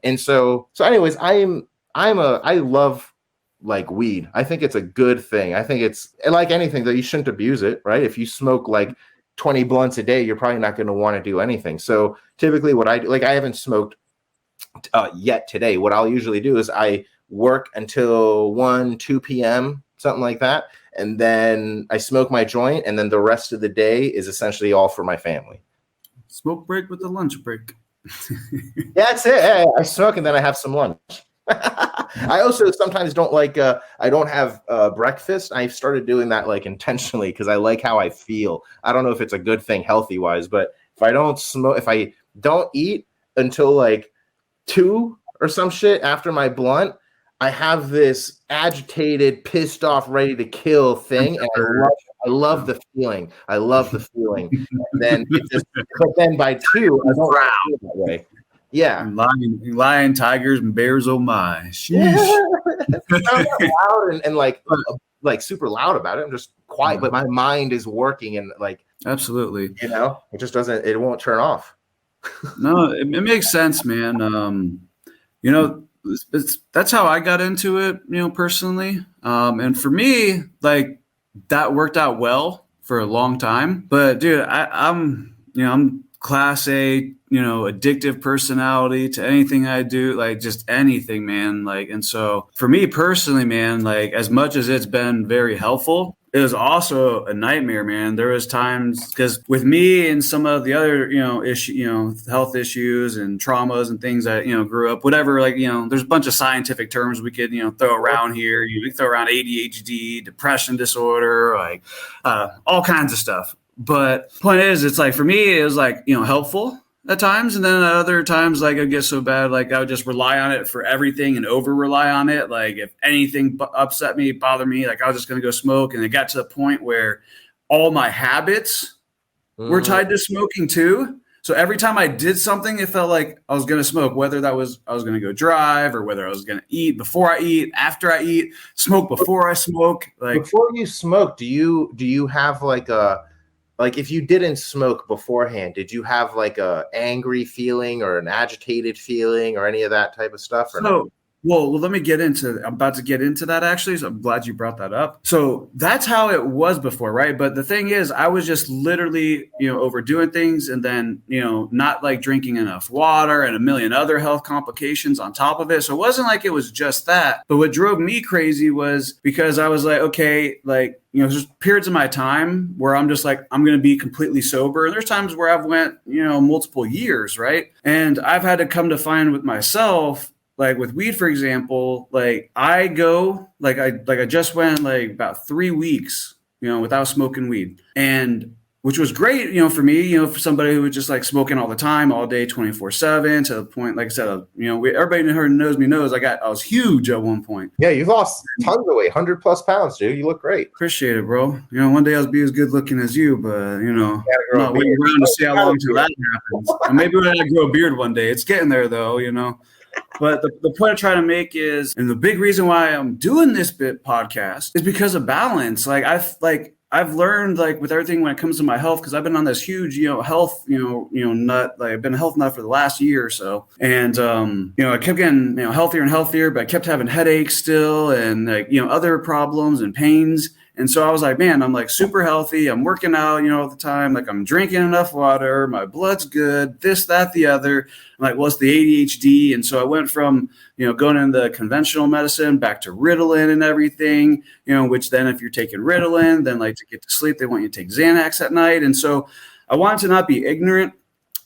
And so anyways, I love like weed. I think it's a good thing. I think it's like anything that you shouldn't abuse it, right? If you smoke like 20 blunts a day, you're probably not going to want to do anything. So typically what I do, like I haven't smoked yet today. What I'll usually do is I work until 2 p.m., something like that. And then I smoke my joint. And then the rest of the day is essentially all for my family. Smoke break with the lunch break. Yeah, that's it. Hey, I smoke and then I have some lunch. I also sometimes don't I don't have breakfast. I've started doing that like intentionally because I like how I feel. I don't know if it's a good thing healthy wise, but if I don't eat until like 2 or some shit after my blunt, I have this agitated, pissed off, ready to kill thing. And I love the feeling. And then but then by 2, I don't feel that way. Yeah. Lion, tigers, and bears, oh my. Sheesh. I'm not loud and like super loud about it. I'm just quiet, but my mind is working and like absolutely. It just doesn't. It won't turn off. No, it makes sense, man. That's how I got into it, personally. And for me, like that worked out well for a long time. But dude, I'm class A, addictive personality to anything I do, like just anything, man. Like, and so for me personally, man, like as much as it's been very helpful, it was also a nightmare, man. There was times because with me and some of the other, health issues and traumas and things that, grew up, whatever, like, there's a bunch of scientific terms we could, throw around here. You can throw around ADHD, depression disorder, like all kinds of stuff. But point is, it's like for me, it was like, helpful at times. And then at other times, like it gets so bad, like I would just rely on it for everything and over rely on it. Like if anything upset me, bothered me, like I was just going to go smoke. And it got to the point where all my habits were tied to smoking too. So every time I did something, it felt like I was going to smoke, whether that was I was going to go drive or whether I was going to eat before I eat, after I eat, smoke before I smoke. Like before you smoke, do you have like if you didn't smoke beforehand, did you have like a angry feeling or an agitated feeling or any of that type of stuff? Or no? Well, I'm about to get into that actually. So I'm glad you brought that up. So that's how it was before, right? But the thing is, I was just literally, overdoing things and then, not like drinking enough water and a million other health complications on top of it. So it wasn't like it was just that. But what drove me crazy was because I was like, okay, like, there's periods of my time where I'm just like, I'm going to be completely sober. And there's times where I've went, multiple years, right? And I've had to come to find with myself, like with weed, for example, like I just went like about 3 weeks, without smoking weed, and which was great, for me, for somebody who was just like smoking all the time, all day, 24/7 to the point, like I said, everybody who knows me knows I was huge at one point. Yeah. You've lost tons of weight, 100+ pounds, dude. You look great. Appreciate it, bro. One day I'll be as good looking as you, but I'm not waiting around to see how long till that happens. And maybe when I grow a beard one day, it's getting there though, But the point I'm trying to make is, and the big reason why I'm doing this podcast is because of balance. Like I've learned, like with everything when it comes to my health, because I've been on this huge, health, nut. Like I've been a health nut for the last year or so, and I kept getting healthier and healthier, but I kept having headaches still, and like other problems and pains. And so I was like, man, I'm like super healthy. I'm working out, all the time. Like I'm drinking enough water. My blood's good. This, that, the other. I'm like, well, it's the ADHD. And so I went from, going into conventional medicine back to Ritalin and everything, which then if you're taking Ritalin, then like to get to sleep, they want you to take Xanax at night. And so I wanted to not be ignorant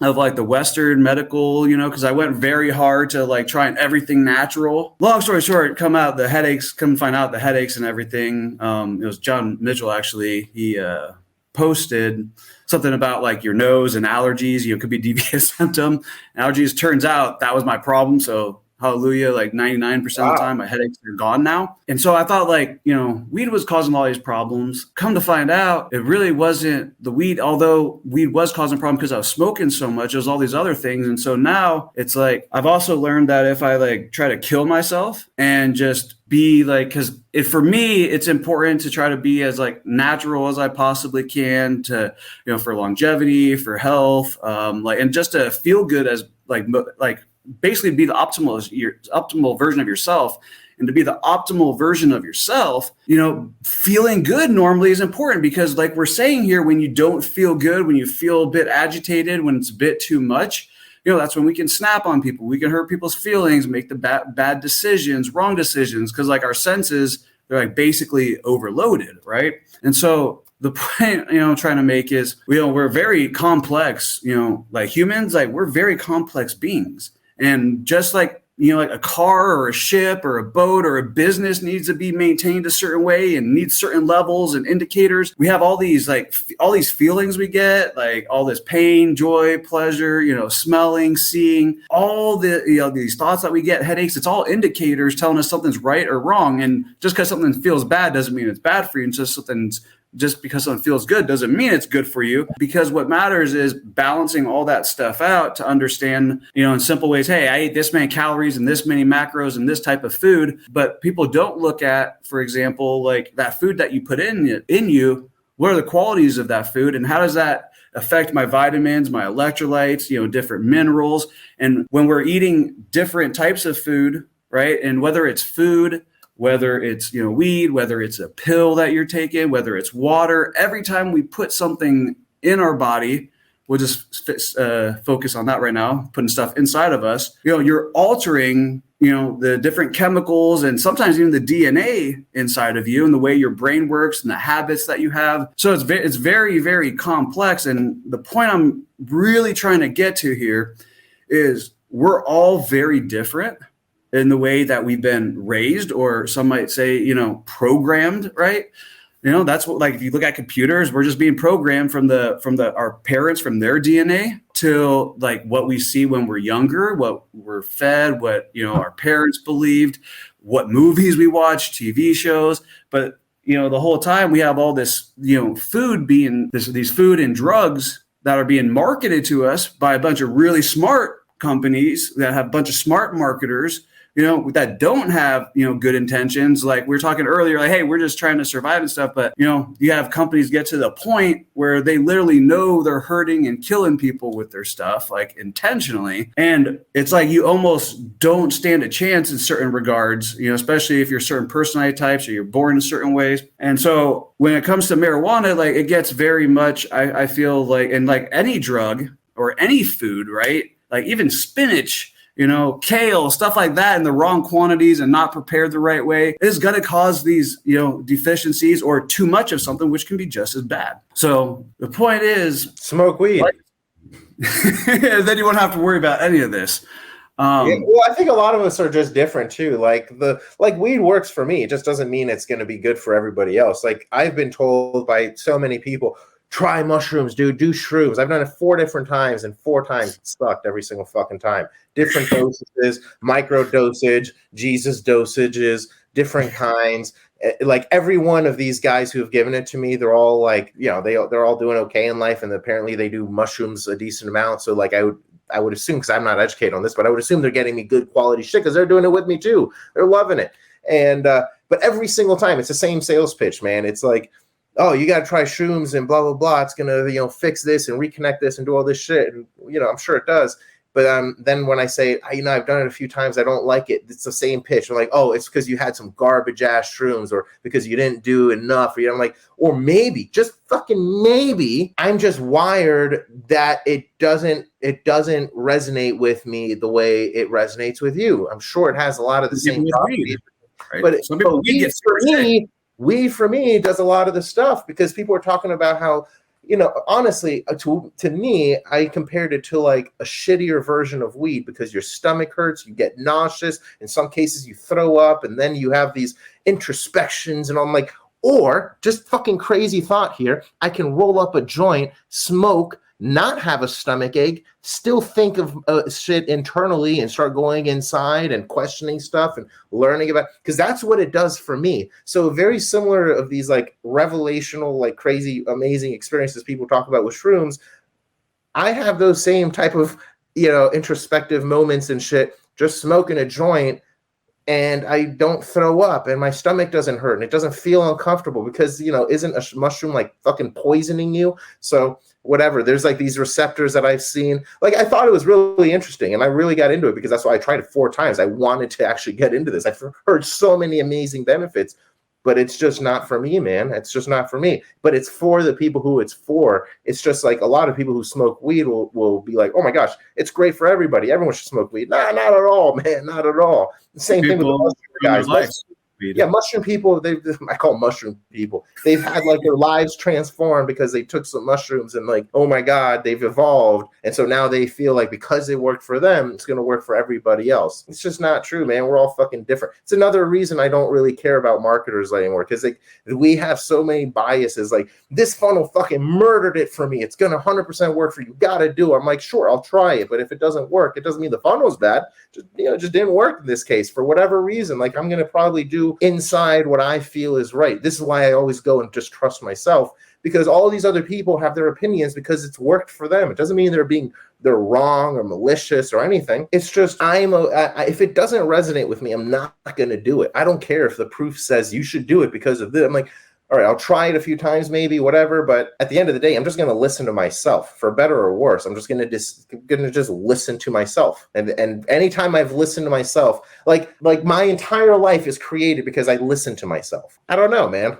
of like the Western medical, because I went very hard to like trying everything natural. Long story short, come find out the headaches and everything. It was John Mitchell, actually. He posted something about like your nose and allergies, could be devious symptom. Allergies, turns out that was my problem. So hallelujah, like 99% of the time, my headaches are gone now. And so I thought like, weed was causing all these problems. Come to find out, it really wasn't the weed, although weed was causing a problem because I was smoking so much. It was all these other things. And so now it's like, I've also learned that if I like try to kill myself and just be like, because for me, it's important to try to be as like natural as I possibly can to, for longevity, for health, and just to feel good as like basically be the optimal version of yourself. And to be the optimal version of yourself, feeling good normally is important because like we're saying here, when you don't feel good, when you feel a bit agitated, when it's a bit too much, that's when we can snap on people. We can hurt people's feelings, make the bad decisions, wrong decisions, because like our senses, they're like basically overloaded, right? And so the point, I'm trying to make is, we're very complex, like humans, like we're very complex beings. And just like, like a car or a ship or a boat or a business needs to be maintained a certain way and needs certain levels and indicators. We have all these feelings we get, like all this pain, joy, pleasure, smelling, seeing, all the, these thoughts that we get, headaches. It's all indicators telling us something's right or wrong. And just because something feels bad doesn't mean it's bad for you. It's just something's just because something feels good doesn't mean it's good for you, because what matters is balancing all that stuff out to understand, in simple ways, hey, I ate this many calories and this many macros and this type of food. But people don't look at, for example, like that food that you put in you, what are the qualities of that food and how does that affect my vitamins, my electrolytes, different minerals. And when we're eating different types of food, right? And whether it's food, whether it's, weed, whether it's a pill that you're taking, whether it's water, every time we put something in our body, we'll just focus on that right now, putting stuff inside of us, you're altering, the different chemicals and sometimes even the DNA inside of you and the way your brain works and the habits that you have. So it's very, very complex. And the point I'm really trying to get to here is we're all very different in the way that we've been raised, or some might say, programmed, right? That's what, like, if you look at computers, we're just being programmed from our parents, from their DNA to like what we see when we're younger, what we're fed, what, our parents believed, what movies we watch, TV shows. But, the whole time we have all this, food these food and drugs that are being marketed to us by a bunch of really smart companies that have a bunch of smart marketers, that don't have, good intentions. Like we were talking earlier, like, hey, we're just trying to survive and stuff. But, you have companies get to the point where they literally know they're hurting and killing people with their stuff, like intentionally. And it's like you almost don't stand a chance in certain regards, especially if you're certain personality types or you're born in certain ways. And so when it comes to marijuana, like it gets very much, I feel like, and like any drug or any food, right? Like even spinach, kale, stuff like that in the wrong quantities and not prepared the right way is going to cause these, deficiencies or too much of something, which can be just as bad. So the point is, smoke weed. Then you won't have to worry about any of this. Well, I think a lot of us are just different too. Like weed works for me. It just doesn't mean it's going to be good for everybody else. Like I've been told by so many people, try mushrooms, dude, do shrooms. I've done it 4 different times and 4 times it sucked every single fucking time. Different dosages, micro dosage, Jesus dosages, different kinds. Like every one of these guys who have given it to me, they're all like, they're all doing okay in life. And apparently they do mushrooms a decent amount. So like I would assume, because I'm not educated on this, but I would assume they're getting me good quality shit because they're doing it with me too. They're loving it. And, but every single time it's the same sales pitch, man. It's like, oh, you got to try shrooms and blah, blah, blah. It's going to, fix this and reconnect this and do all this shit. And, I'm sure it does. But then when I say, I've done it a few times, I don't like it. It's the same pitch. I'm like, oh, it's because you had some garbage ass shrooms or because you didn't do enough. Or, I'm like, or maybe, just fucking maybe, I'm just wired that it doesn't resonate with me the way it resonates with you. I'm sure it has a lot of the same properties. Right? But some people weed for me does a lot of the stuff because people are talking about how, honestly, to me, I compared it to like a shittier version of weed because your stomach hurts, you get nauseous, in some cases you throw up, and then you have these introspections, and I'm like, or just fucking crazy thought here, I can roll up a joint, smoke, not have a stomach ache, still think of shit internally and start going inside and questioning stuff and learning about, because that's what it does for me. So very similar of these like revelational, like crazy, amazing experiences people talk about with shrooms. I have those same type of, introspective moments and shit, just smoking a joint, and I don't throw up and my stomach doesn't hurt and it doesn't feel uncomfortable because, isn't a mushroom like fucking poisoning you? So whatever, there's like these receptors that I've seen. Like I thought it was really interesting and I really got into it because that's why I tried it 4 times. I wanted to actually get into this. I've heard so many amazing benefits, but it's just not for me, man. It's just not for me. But it's for the people who it's for. It's just like a lot of people who smoke weed will be like, oh my gosh, it's great for everybody. Everyone should smoke weed. Nah, not at all, man. Not at all. The same thing with the mushroom guys. Yeah, mushroom people, I call them mushroom people. They've had like their lives transformed because they took some mushrooms and like, oh my God, they've evolved. And so now they feel like because it worked for them, it's going to work for everybody else. It's just not true, man. We're all fucking different. It's another reason I don't really care about marketers anymore because like we have so many biases. Like this funnel fucking murdered it for me. It's going to 100% work for you. Got to do it. I'm like, sure, I'll try it. But if it doesn't work, it doesn't mean the funnel's bad. Just didn't work in this case for whatever reason. Like I'm going to probably do do inside what I feel is right. This is why I always go and just trust myself, because all these other people have their opinions because it's worked for them. It doesn't mean they're wrong or malicious or anything. It's just if it doesn't resonate with me, I'm not going to do it. I don't care if the proof says you should do it because of this. I'm like, all right, I'll try it a few times, maybe, whatever. But at the end of the day, I'm just going to listen to myself, for better or worse. I'm just going to just listen to myself. And anytime I've listened to myself, like my entire life is created because I listen to myself. I don't know, man.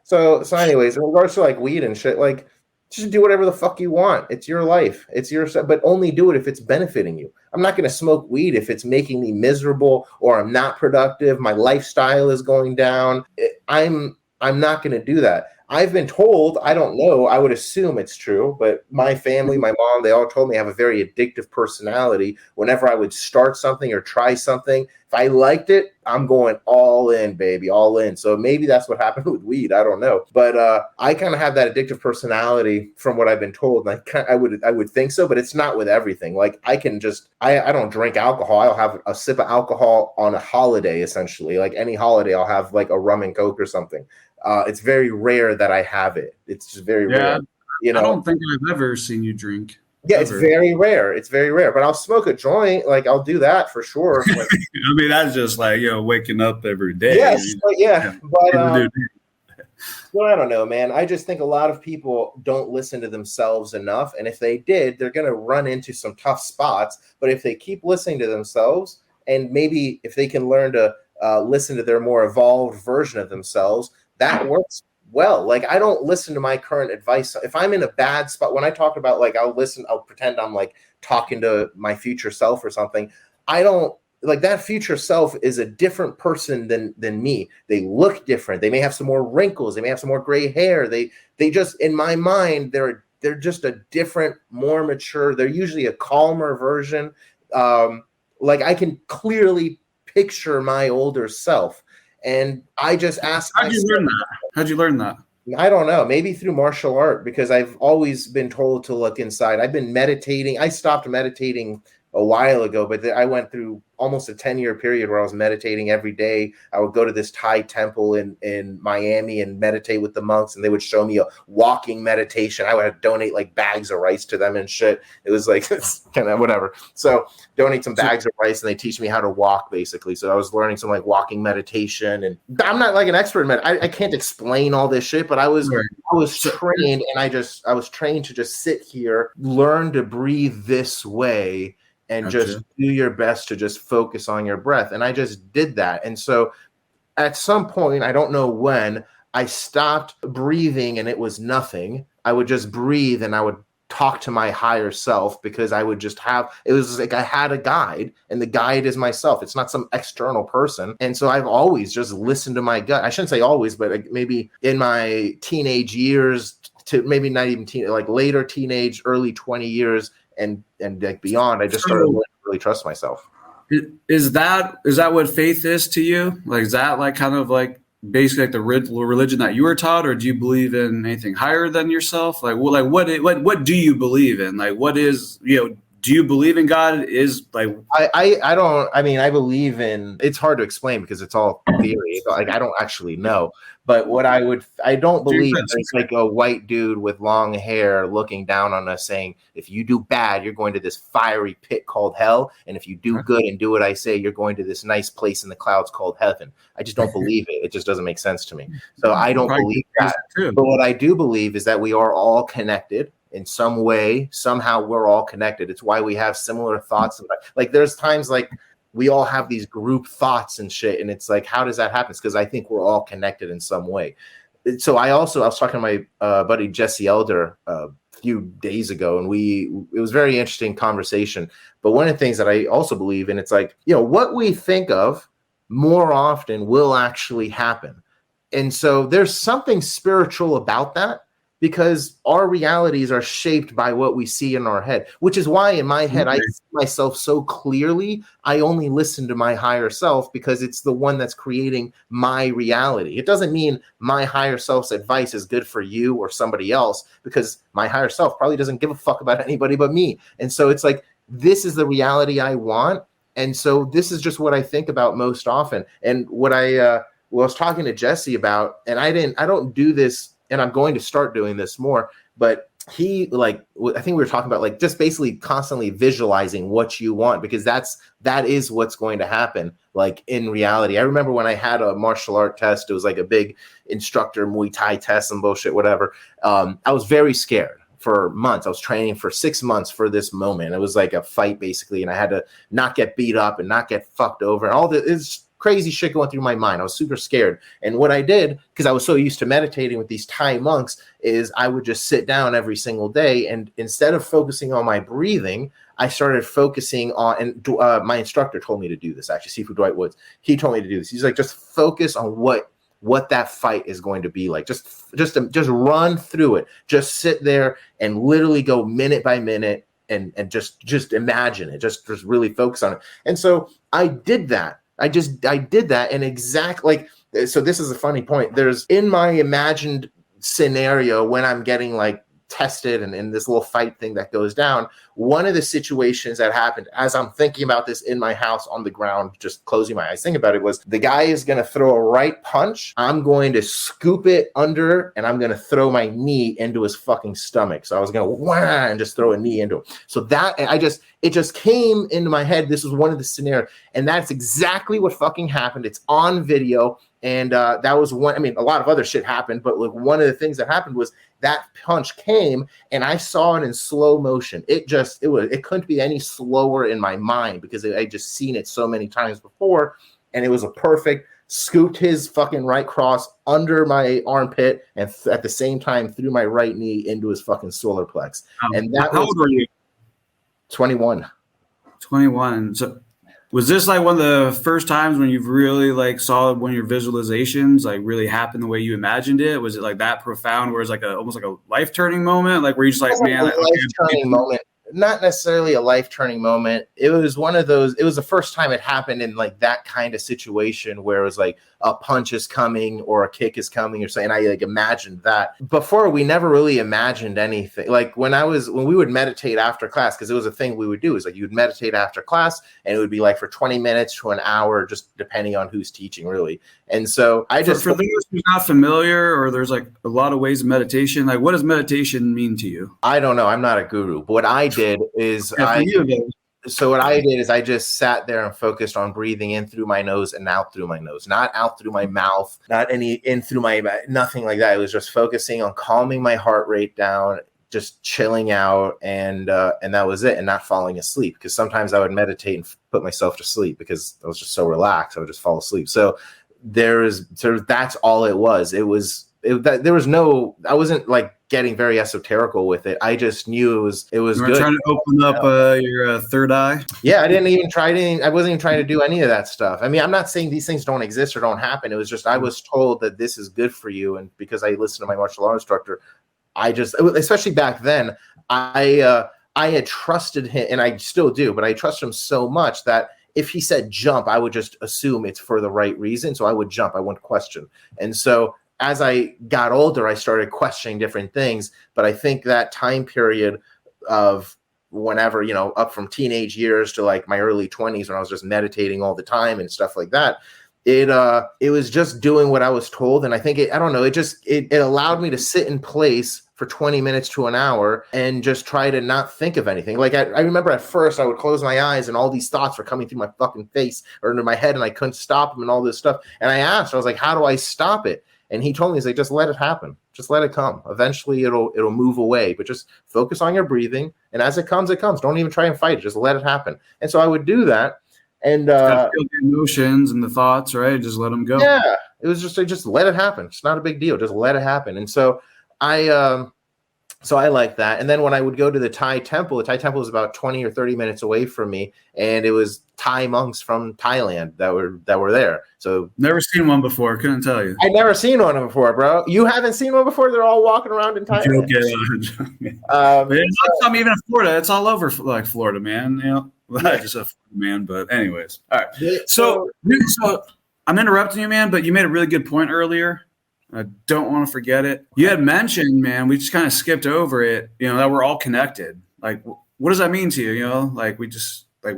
So anyways, in regards to like weed and shit, like just do whatever the fuck you want. It's your life. It's your stuff, but only do it if it's benefiting you. I'm not going to smoke weed if it's making me miserable or I'm not productive. My lifestyle is going down. I'm not going to do that. I've been told, I don't know, I would assume it's true, but my family, my mom, they all told me I have a very addictive personality. Whenever I would start something or try something, if I liked it, I'm going all in, baby, all in. So maybe that's what happened with weed. I don't know. But I kind of have that addictive personality from what I've been told. And I would think so, but it's not with everything. Like I don't drink alcohol. I'll have a sip of alcohol on a holiday, essentially. Like any holiday, I'll have like a rum and Coke or something. It's very rare that I have it. It's just very rare. I don't think I've ever seen you drink. Yeah, it's very rare. It's very rare. But I'll smoke a joint. Like I'll do that for sure. Like, I mean, that's just like waking up every day. Yes, but well, I don't know, man. I just think a lot of people don't listen to themselves enough, and if they did, they're gonna run into some tough spots. But if they keep listening to themselves, and maybe if they can learn to listen to their more evolved version of themselves, that works well. Like I don't listen to my current advice. If I'm in a bad spot, when I talk about like I'll pretend I'm like talking to my future self or something. I don't like that future self is a different person than me. They look different. They may have some more wrinkles. They may have some more gray hair. They just, in my mind, they're just a different, more mature. They're usually a calmer version. Like I can clearly picture my older self. And I just asked How'd you learn that? I don't know. Maybe through martial art, because I've always been told to look inside. I've been meditating. I stopped meditating a while ago, but I went through almost a 10-year period where I was meditating every day. I would go to this Thai temple in Miami and meditate with the monks, and they would show me a walking meditation. I would donate like bags of rice to them and shit. It was like, it's kind of whatever. So donate some bags of rice, and they teach me how to walk, basically. So I was learning some like walking meditation, and I'm not like an expert in I can't explain all this shit, but I was trained, and I was trained to just sit here, learn to breathe this way, and just do your best to just focus on your breath. And I just did that. And so at some point, I don't know when, I stopped breathing and it was nothing. I would just breathe and I would talk to my higher self, because I would just it was like I had a guide, and the guide is myself. It's not some external person. And so I've always just listened to my gut. I shouldn't say always, but maybe in my teenage years to maybe not even like later teenage, early 20 years, and like beyond, I just started to really trust myself. Is that what faith is to you? Like, is that like kind of like basically like the religion that you were taught, or do you believe in anything higher than yourself? Like, what do you believe in? Like, what is, do you believe in God? Is like I don't. I mean, I believe in. It's hard to explain because it's all theory. Like I don't actually know. But what I don't believe it's like a white dude with long hair looking down on us saying, if you do bad, you're going to this fiery pit called hell. And if you do good and do what I say, you're going to this nice place in the clouds called heaven. I just don't believe it. It just doesn't make sense to me. So I don't believe that. But what I do believe is that we are all connected in some way. Somehow we're all connected. It's why we have similar thoughts. Like there's times like we all have these group thoughts and shit. And it's like, how does that happen? It's because I think we're all connected in some way. So I was talking to my buddy Jesse Elder a few days ago, and it was a very interesting conversation. But one of the things that I also believe in, it's like, what we think of more often will actually happen. And so there's something spiritual about that, because our realities are shaped by what we see in our head, which is why in my head, I see myself so clearly. I only listen to my higher self because it's the one that's creating my reality. It doesn't mean my higher self's advice is good for you or somebody else, because my higher self probably doesn't give a fuck about anybody but me. And so it's like, this is the reality I want. And so this is just what I think about most often. And what I was talking to Jesse about, and I don't do this, and I'm going to start doing this more, but he, like, I think we were talking about, like, just basically constantly visualizing what you want, because that is what's going to happen, like, in reality. I remember when I had a martial art test, it was like a big instructor Muay Thai test and bullshit, whatever. I was very scared for months. I was training for 6 months for this moment. It was like a fight, basically, and I had to not get beat up and not get fucked over and all this crazy shit going through my mind. I was super scared. And what I did, because I was so used to meditating with these Thai monks, is I would just sit down every single day, and instead of focusing on my breathing, I started focusing on, and my instructor told me to do this, actually, Sifu Dwight Woods. He told me to do this. He's like, just focus on what that fight is going to be like. Just run through it. Just sit there and literally go minute by minute and just imagine it. Just really focus on it. And so I did that. I did that, and so this is a funny point. There's, in my imagined scenario, when I'm getting like tested and in this little fight thing that goes down, one of the situations that happened as I'm thinking about this in my house on the ground, just closing my eyes, thinking about it, was the guy is going to throw a right punch. I'm going to scoop it under, and I'm going to throw my knee into his fucking stomach. So I was going to wah and just throw a knee into him. So that, it just came into my head. This was one of the scenarios, and that's exactly what fucking happened. It's on video. And that was one. I mean, a lot of other shit happened, but like, one of the things that happened was that punch came, and I saw it in slow motion. It couldn't be any slower in my mind, because I just seen it so many times before, and it was a perfect, scooped his fucking right cross under my armpit, and at the same time threw my right knee into his fucking solar plex. And that how old were you? 21. 21. So was this like one of the first times when you've really like saw one of your visualizations like really happen the way you imagined it? Was it like that profound, where it's like almost like a life turning moment, like where you just like, man, life turning moment? Not necessarily a life turning moment. It was one of those. It was the first time it happened in like that kind of situation where it was like a punch is coming or a kick is coming or something. I like imagined that. Before, we never really imagined anything. Like when we would meditate after class, because it was a thing we would do, is like you'd meditate after class, and it would be like for 20 minutes to an hour, just depending on who's teaching, really. And so I just, for those who's not familiar, or there's like a lot of ways of meditation, like what does meditation mean to you? I don't know. I'm not a guru, but what I did is what I did is I just sat there and focused on breathing in through my nose and out through my nose, not out through my mouth, not any in through my, nothing like that. It was just focusing on calming my heart rate down, just chilling out, and that was it, and not falling asleep, because sometimes I would meditate and put myself to sleep because I was just so relaxed. I would just fall asleep. So that's all it was. I wasn't like getting very esoterical with it. I just knew it was you were good. Trying to open up your third eye. Yeah, I wasn't even trying to do any of that stuff. I mean, I'm not saying these things don't exist or don't happen. It was just, I was told that this is good for you. And because I listened to my martial arts instructor, especially back then, I had trusted him, and I still do, but I trust him so much that if he said jump, I would just assume it's for the right reason. So I would jump. I wouldn't question. And so as I got older, I started questioning different things. But I think that time period of whenever, up from teenage years to like my early 20s, when I was just meditating all the time and stuff like that, it was just doing what I was told. And I think it allowed me to sit in place for 20 minutes to an hour and just try to not think of anything. Like I remember at first I would close my eyes and all these thoughts were coming through my fucking face or into my head, and I couldn't stop them and all this stuff. And I was like, how do I stop it? And he told me, he's like, just let it happen. Just let it come. Eventually it'll move away, but just focus on your breathing. And as it comes, it comes. Don't even try and fight it. Just let it happen. And so I would do that. And feel the emotions and the thoughts, right? Just let them go. Yeah. It was just let it happen. It's not a big deal. Just let it happen. And so I like that. And then when I would go to the Thai temple was about 20 or 30 minutes away from me. And it was Thai monks from Thailand that were there. So never seen one before. Couldn't tell you. I'd never seen one before, bro. You haven't seen one before? They're all walking around in Thailand. It's not even in Florida. It's all over like Florida, man. Just a man. But anyways, all right. So I'm interrupting you, man, but you made a really good point earlier. I don't want to forget it. You had mentioned, man, we just kind of skipped over it, that we're all connected. Like, what does that mean to you? Like we just like,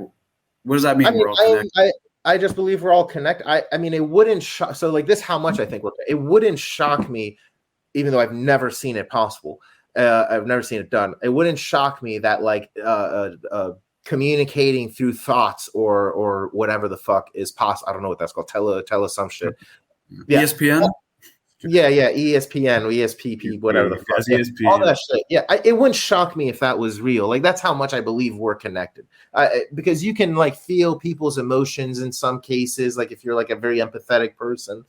What does that mean? I mean, We're all connected. I just believe we're all connected. I mean, it wouldn't shock. So like this, how much I think it wouldn't shock me, even though I've never seen it possible. I've never seen it done. It wouldn't shock me that like communicating through thoughts or whatever the fuck is possible. I don't know what that's called. Tele some shit. Yeah. ESPN. Yeah, ESPN, ESPP, whatever the fuck. ESPN. All that shit. Yeah, it wouldn't shock me if that was real. Like that's how much I believe we're connected. Because you can like feel people's emotions in some cases. Like if you're like a very empathetic person.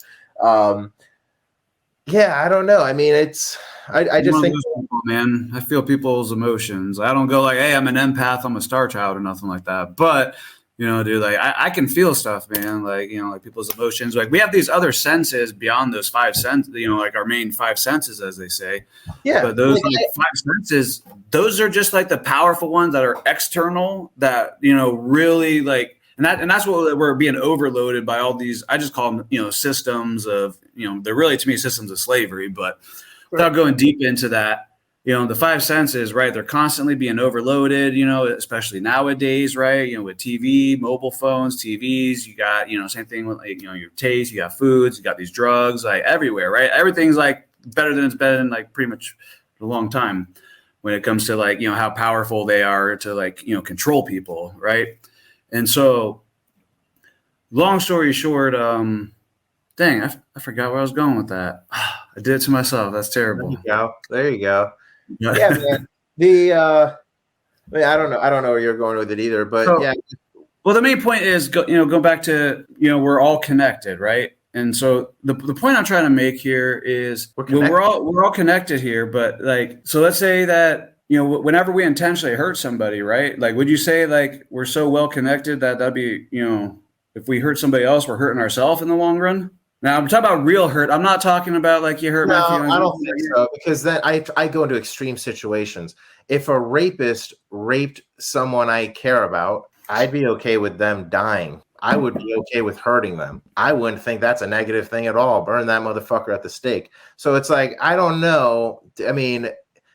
Yeah, I don't know. I mean, I just think, people, man, I feel people's emotions. I don't go like, hey, I'm an empath, I'm a star child or nothing like that. But dude, like I can feel stuff, man. Like, like people's emotions. Like we have these other senses beyond those five senses, like our main five senses, as they say. Yeah. But those five senses, those are just like the powerful ones that are external that, really like, and that's what we're being overloaded by all these, I just call them, systems of, they're really to me systems of slavery, but without going deep into that, the five senses, right? They're constantly being overloaded, especially nowadays, right? With TV, mobile phones, TVs, you got, same thing with like, your taste, you got foods, you got these drugs, like everywhere, right? Everything's like better than like pretty much a long time when it comes to like, how powerful they are to like, control people, right? And so long story short, dang, I forgot where I was going with that. I did it to myself. That's terrible. There you go. Yeah, man. I don't know where you're going with it either, but yeah. Well, the main point is, go back to, we're all connected, right? And so the point I'm trying to make here is we're all connected here, but like, so let's say that, whenever we intentionally hurt somebody, right? Like, would you say like we're so well connected that that'd be, if we hurt somebody else, we're hurting ourselves in the long run? Now I'm talking about real hurt. I'm not talking about like you hurt my feelings. I don't think so, because then I go into extreme situations. If a rapist raped someone I care about, I'd be okay with them dying. I would be okay with hurting them. I wouldn't think that's a negative thing at all. Burn that motherfucker at the stake. So it's like, I don't know. I mean,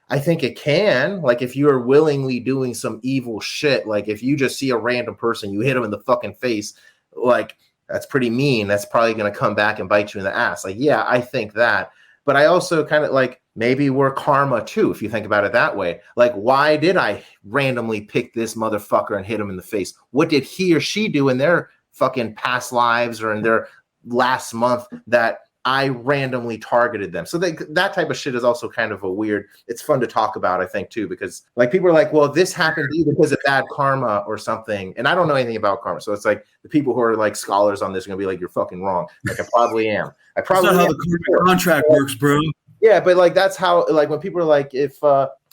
I think it can. Like if you are willingly doing some evil shit, like if you just see a random person, you hit them in the fucking face, like that's pretty mean. That's probably going to come back and bite you in the ass. Like, yeah, I think that. But I also kind of like, maybe we're karma too, if you think about it that way. Like, why did I randomly pick this motherfucker and hit him in the face? What did he or she do in their fucking past lives or in their last month that I randomly targeted them? So that type of shit is also kind of a weird, it's fun to talk about, I think, too, because like people are like, well, this happened to you because of bad karma or something. And I don't know anything about karma. So it's like the people who are like scholars on this are going to be like, you're fucking wrong. Like I probably am. That's not how the contract works, bro. Yeah, but like that's how, like when people are like, if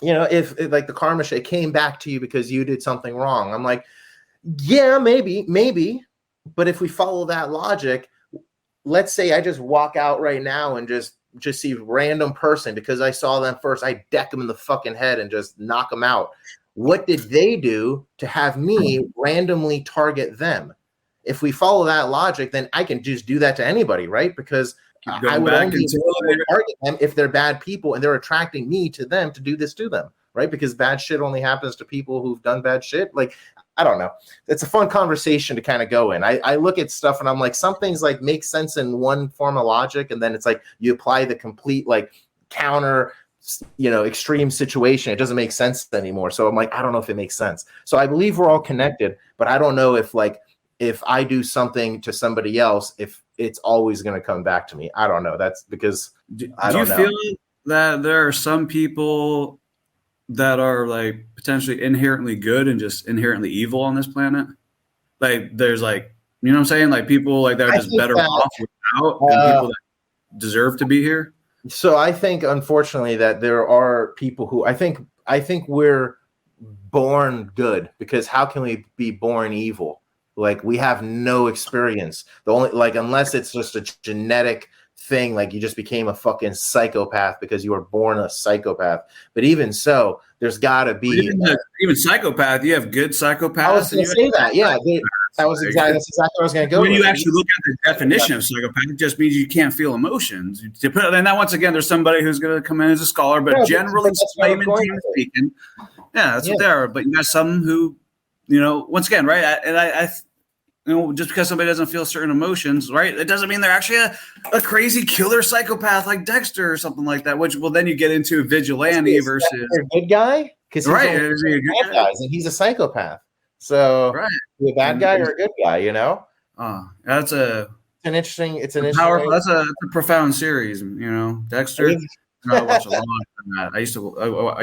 if like the karma shit came back to you because you did something wrong, I'm like, yeah, maybe. But if we follow that logic, let's say I just walk out right now and just see a random person because I saw them first, I deck them in the fucking head and just knock them out. What did they do to have me randomly target them? If we follow that logic, then I can just do that to anybody, right? Because I would only target them if they're bad people and they're attracting me to them to do this to them, right? Because bad shit only happens to people who've done bad shit. Like, I don't know. It's a fun conversation to kind of go in. I look at stuff and I'm like, some things like make sense in one form of logic, and then it's like you apply the complete like counter, extreme situation. It doesn't make sense anymore. So I'm like, I don't know if it makes sense. So I believe we're all connected, but I don't know if I do something to somebody else, if it's always going to come back to me. I don't know. That's because I don't know. Do you feel that there are some people that are like potentially inherently good and just inherently evil on this planet? Like there's like, you know what I'm saying? Like people like that are just better off without, and people that deserve to be here. So I think, unfortunately, that there are people who I think we're born good, because how can we be born evil? Like we have no experience. The only, like, unless it's just a genetic thing, like you just became a fucking psychopath because you were born a psychopath. But even so, there's got to be even psychopath. You have good psychopaths. I was going to say that. Yeah, that's exactly what I was going to go. When you actually look at the definition of psychopath, it just means you can't feel emotions. And that, once again, there's somebody who's going to come in as a scholar, but generally speaking, yeah, that's what they are. But you got some who once again, right? I just because somebody doesn't feel certain emotions, right? It doesn't mean they're actually a crazy killer psychopath like Dexter or something like that, which, well, then you get into vigilante versus a good guy. Because he's right, bad guys, and he's a psychopath. So, right, a bad guy or a good guy, that's it's an powerful. That's a profound series, Dexter. I watched a lot of that. I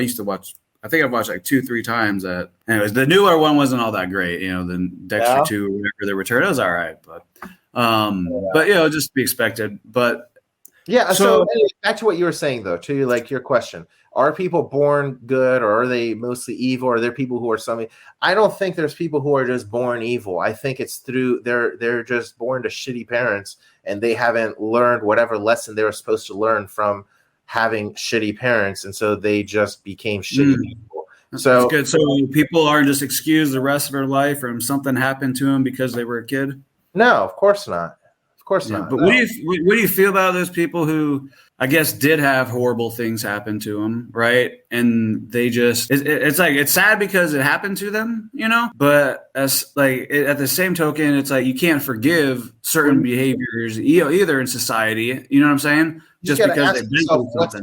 used to watch. I think I've watched like 2-3 times that. Anyways, the newer one wasn't all that great. The Dexter 2, whatever, the return, it was all right, but just to be expected. But yeah. So anyway, back to what you were saying though, to like your question: are people born good, or are they mostly evil? Or are there people who are something? I don't think there's people who are just born evil. I think it's through they're just born to shitty parents, and they haven't learned whatever lesson they were supposed to learn from having shitty parents, and so they just became shitty people. So that's good. So people aren't just excused the rest of their life from something happened to them because they were a kid? No, of course not. Of course not. But what do you feel about those people who, I guess, did have horrible things happen to them, right? And they just, it's like, it's sad because it happened to them, but as like, at the same token, it's like, you can't forgive certain behaviors either in society. You know what I'm saying? Just because they've been through something.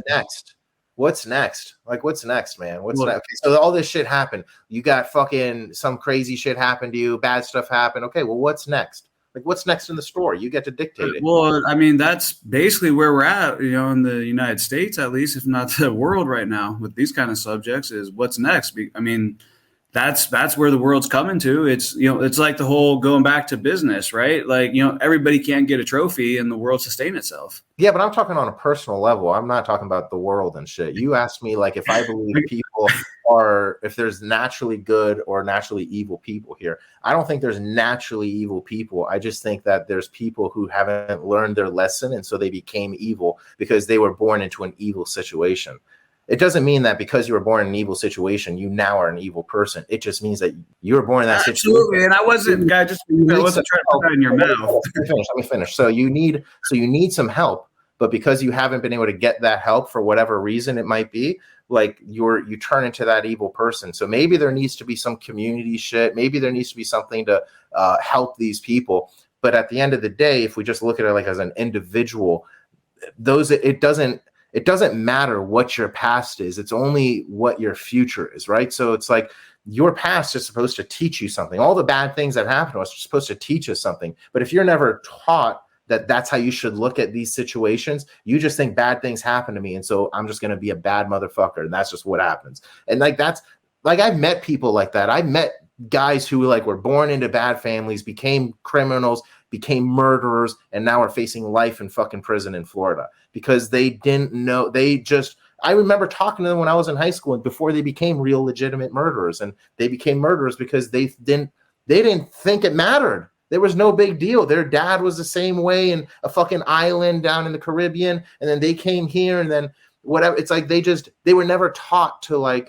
What's next? Like, what's next, man? What's next? Okay, so all this shit happened. You got fucking some crazy shit happened to you. Bad stuff happened. Okay, well, what's next? Like, what's next in the story? You get to dictate it. Well, I mean, that's basically where we're at, in the United States, at least, if not the world right now with these kind of subjects, is what's next. I mean, that's where the world's coming to. It's, it's like the whole going back to business, right? Like, everybody can't get a trophy and the world sustain itself. Yeah, but I'm talking on a personal level. I'm not talking about the world and shit. You asked me, like, if I believe people if there's naturally good or naturally evil people here. I don't think there's naturally evil people. I just think that there's people who haven't learned their lesson, and so they became evil because they were born into an evil situation. It doesn't mean that because you were born in an evil situation, you now are an evil person. It just means that you were born in that situation. Absolutely, and I wasn't trying to put that in your mouth. Let me finish. So you need some help, but because you haven't been able to get that help for whatever reason it might be, like you turn into that evil person. So maybe there needs to be some community shit. Maybe there needs to be something to help these people. But at the end of the day, if we just look at it like as an individual, it doesn't matter what your past is. It's only what your future is, right? So it's like your past is supposed to teach you something. All the bad things that happen to us are supposed to teach us something. But if you're never taught that that's how you should look at these situations, you just think bad things happen to me, and so I'm just going to be a bad motherfucker, and that's just what happens. And I've met people like that. I met guys who were born into bad families, became criminals, became murderers, and now are facing life in fucking prison in Florida because they didn't know. I remember talking to them when I was in high school and before they became real legitimate murderers, and they became murderers because they didn't think it mattered. There was no big deal. Their dad was the same way in a fucking island down in the Caribbean, and then they came here, and then whatever. It's like they were never taught to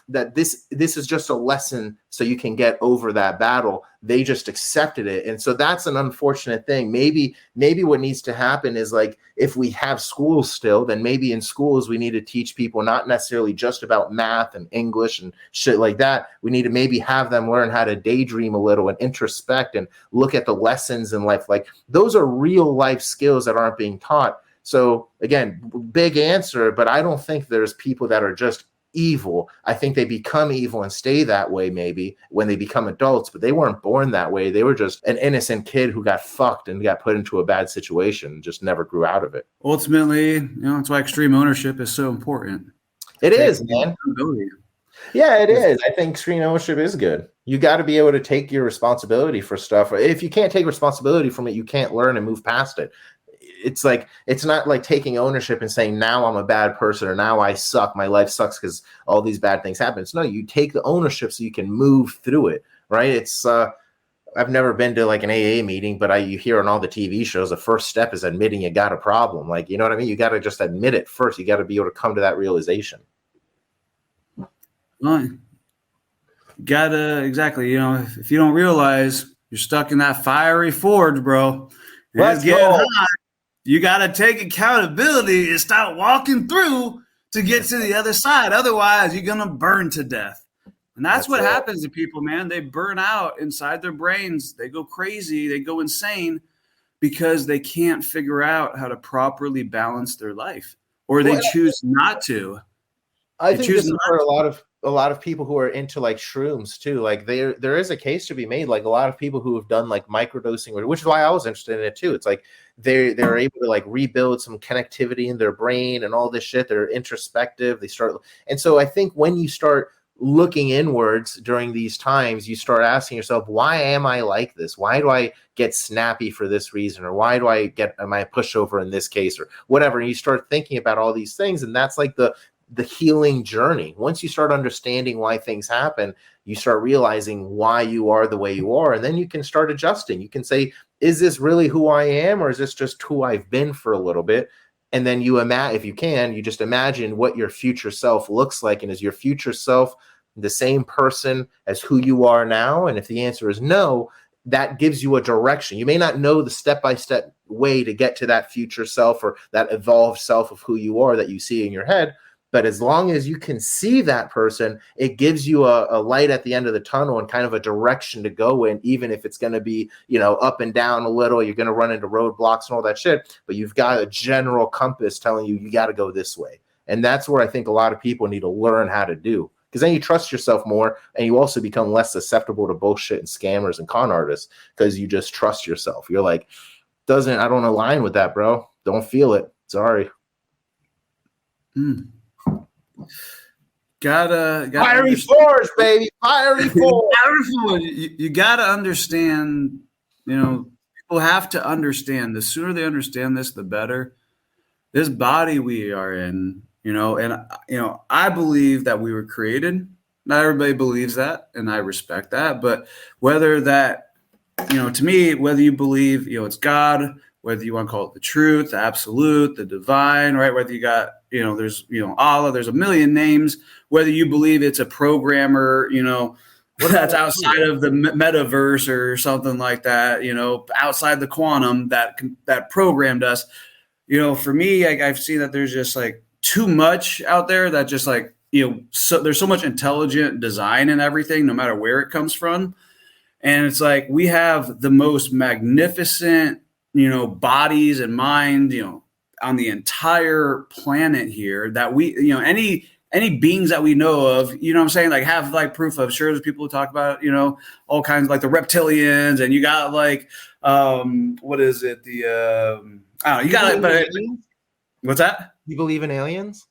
that this is just a lesson so you can get over that battle. They just accepted it. And so that's an unfortunate thing. Maybe what needs to happen is if we have schools still, then maybe in schools we need to teach people not necessarily just about math and English and shit like that. We need to maybe have them learn how to daydream a little and introspect and look at the lessons in life. Like those are real life skills that aren't being taught. So again, big answer, but I don't think there's people that are just evil. I think they become evil and stay that way maybe when they become adults, but they weren't born that way. They were just an innocent kid who got fucked and got put into a bad situation and just never grew out of it. Ultimately, that's why extreme ownership is so important. It is, man. Yeah, it is. I think extreme ownership is good. You got to be able to take your responsibility for stuff. If you can't take responsibility from it, you can't learn and move past it. It's not like taking ownership and saying, now I'm a bad person or now I suck. My life sucks because all these bad things happen. No, you take the ownership so you can move through it, right? It's I've never been to an AA meeting, but you hear on all the TV shows, the first step is admitting you got a problem. You know what I mean? You got to just admit it first. You got to be able to come to that realization. Well, exactly. If you don't realize you're stuck in that fiery forge, bro, it's getting hot. You got to take accountability and start walking through to get to the other side. Otherwise, you're going to burn to death. And that's what happens to people, man. They burn out inside their brains. They go crazy. They go insane because they can't figure out how to properly balance their life, or they choose not to. I think this is where a lot of people who are into like shrooms too, like there is a case to be made. Like a lot of people who have done like microdosing, which is why I was interested in it too. It's like they're able to like rebuild some connectivity in their brain and all this shit. They're introspective. And so I think when you start looking inwards during these times, you start asking yourself, why am I like this? Why do I get snappy for this reason? Or why do I am I a pushover in this case or whatever? And you start thinking about all these things. And that's like the healing journey. Once you start understanding why things happen, you start realizing why you are the way you are. And then you can start adjusting. You can say, is this really who I am? Or is this just who I've been for a little bit? And then if you can, you just imagine what your future self looks like. And is your future self the same person as who you are now? And if the answer is no, that gives you a direction. You may not know the step-by-step way to get to that future self or that evolved self of who you are that you see in your head. But as long as you can see that person, it gives you a light at the end of the tunnel and kind of a direction to go in, even if it's going to be, up and down a little, you're going to run into roadblocks and all that shit. But you've got a general compass telling you got to go this way. And that's where I think a lot of people need to learn how to do. Because then you trust yourself more and you also become less susceptible to bullshit and scammers and con artists because you just trust yourself. You're like, I don't align with that, bro. Don't feel it. Sorry. Gotta fiery force, baby. Fiery force. You gotta understand, people have to understand. The sooner they understand this, the better. This body we are in, I believe that we were created. Not everybody believes that, and I respect that. But whether that, to me, whether you believe, it's God, whether you want to call it the truth, the absolute, the divine, right? Whether you got, there's, Allah, there's a million names, whether you believe it's a programmer, that's outside of the metaverse or something like that, outside the quantum that programmed us. For me, I've seen that there's just like too much out there that just like, so there's so much intelligent design and everything, no matter where it comes from. And it's like, we have the most magnificent, bodies and mind, on the entire planet here that we, any beings that we know of, what I'm saying, like have like proof of. Sure, there's people who talk about, all kinds of like the reptilians, and you got like, what is it? I don't know. You got like, what's that? You believe in aliens?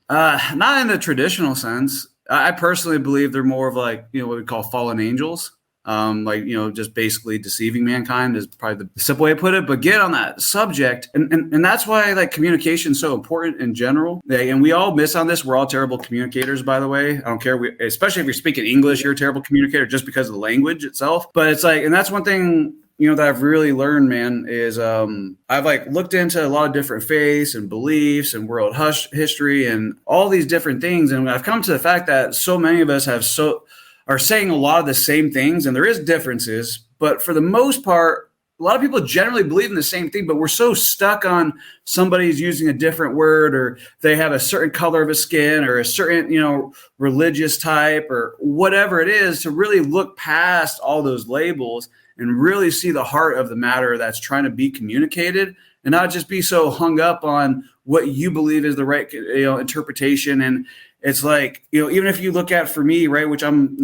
Not in the traditional sense. I personally believe they're more of like, what we call fallen angels. Just basically deceiving mankind is probably the simple way to put it. But get on that subject. And that's why like communication is so important in general. And we all miss on this. We're all terrible communicators, by the way. I don't care. Especially if you're speaking English, you're a terrible communicator just because of the language itself. But it's like, and that's one thing, that I've really learned, man, is I've like looked into a lot of different faiths and beliefs and world history and all these different things. And I've come to the fact that so many of us are saying a lot of the same things, and there is differences, but for the most part, a lot of people generally believe in the same thing, but we're so stuck on somebody's using a different word, or they have a certain color of a skin, or a certain, religious type, or whatever it is, to really look past all those labels and really see the heart of the matter that's trying to be communicated, and not just be so hung up on what you believe is the right, interpretation. And it's like, even if you look at, for me, right, which I'm,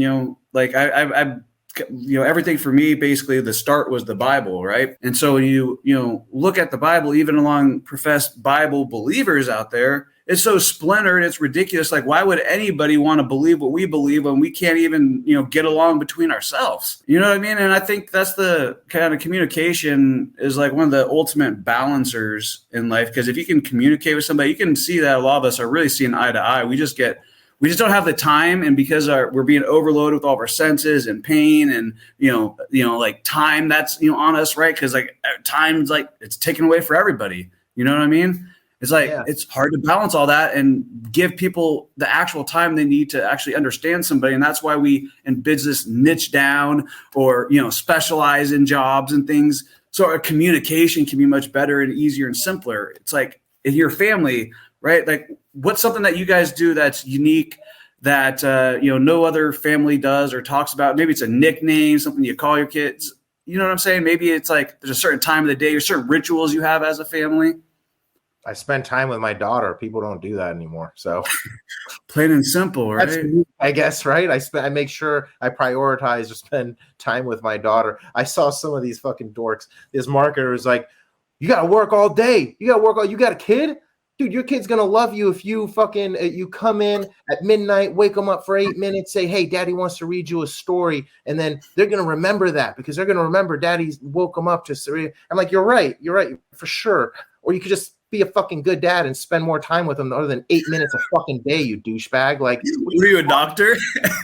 like I everything for me, basically the start was the Bible, right? And so when you look at the Bible, even along professed Bible believers out there, it's so splintered, it's ridiculous. Like, why would anybody want to believe what we believe when we can't even, get along between ourselves? You know what I mean? And I think that's the kind of communication is like one of the ultimate balancers in life. Because if you can communicate with somebody, you can see that a lot of us are really seeing eye to eye. We just don't have the time, and because we're being overloaded with all of our senses and pain and like time that's on us, right? Because like time's like it's taken away for everybody. You know what I mean? It's like It's hard to balance all that and give people the actual time they need to actually understand somebody, and that's why we in business niche down or specialize in jobs and things, so our communication can be much better and easier and simpler. It's like in your family, right? Like, what's something that you guys do that's unique that, no other family does or talks about. Maybe it's a nickname, something you call your kids. You know what I'm saying? Maybe it's like there's a certain time of the day or certain rituals you have as a family. I spend time with my daughter. People don't do that anymore. So plain and simple, right? That's me, I guess, right? I make sure I prioritize to spend time with my daughter. I saw some of these fucking dorks. This marketer is like, you got to work all day. You got a kid? Dude, your kid's going to love you if you fucking, you come in at midnight, wake them up for 8 minutes, say, hey, daddy wants to read you a story. And then they're going to remember that because they're going to remember daddy woke them up to, I'm like, you're right, for sure. Or you could just be a fucking good dad and spend more time with them other than 8 minutes a fucking day, you douchebag. Like, were you a doctor?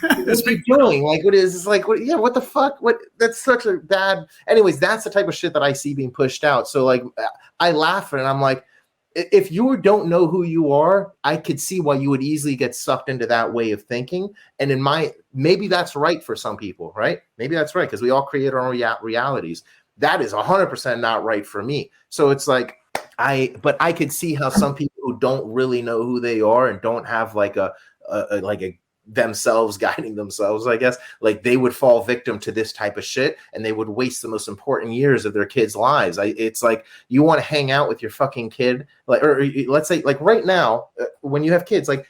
What are you doing? Like, what is, it's like, what, yeah, what the fuck? What, that's such a bad, anyways, that's the type of shit that I see being pushed out. So like, I laugh at it and I'm like, if you don't know who you are, I could see why you would easily get sucked into that way of thinking. And maybe that's right for some people, right? Maybe that's right. Cause we all create our own realities. That is 100% not right for me. So it's like, but I could see how some people who don't really know who they are and don't have like a themselves guiding themselves, I guess, like they would fall victim to this type of shit and they would waste the most important years of their kids' lives. It's like, you want to hang out with your fucking kid, like, or let's say like right now, when you have kids, like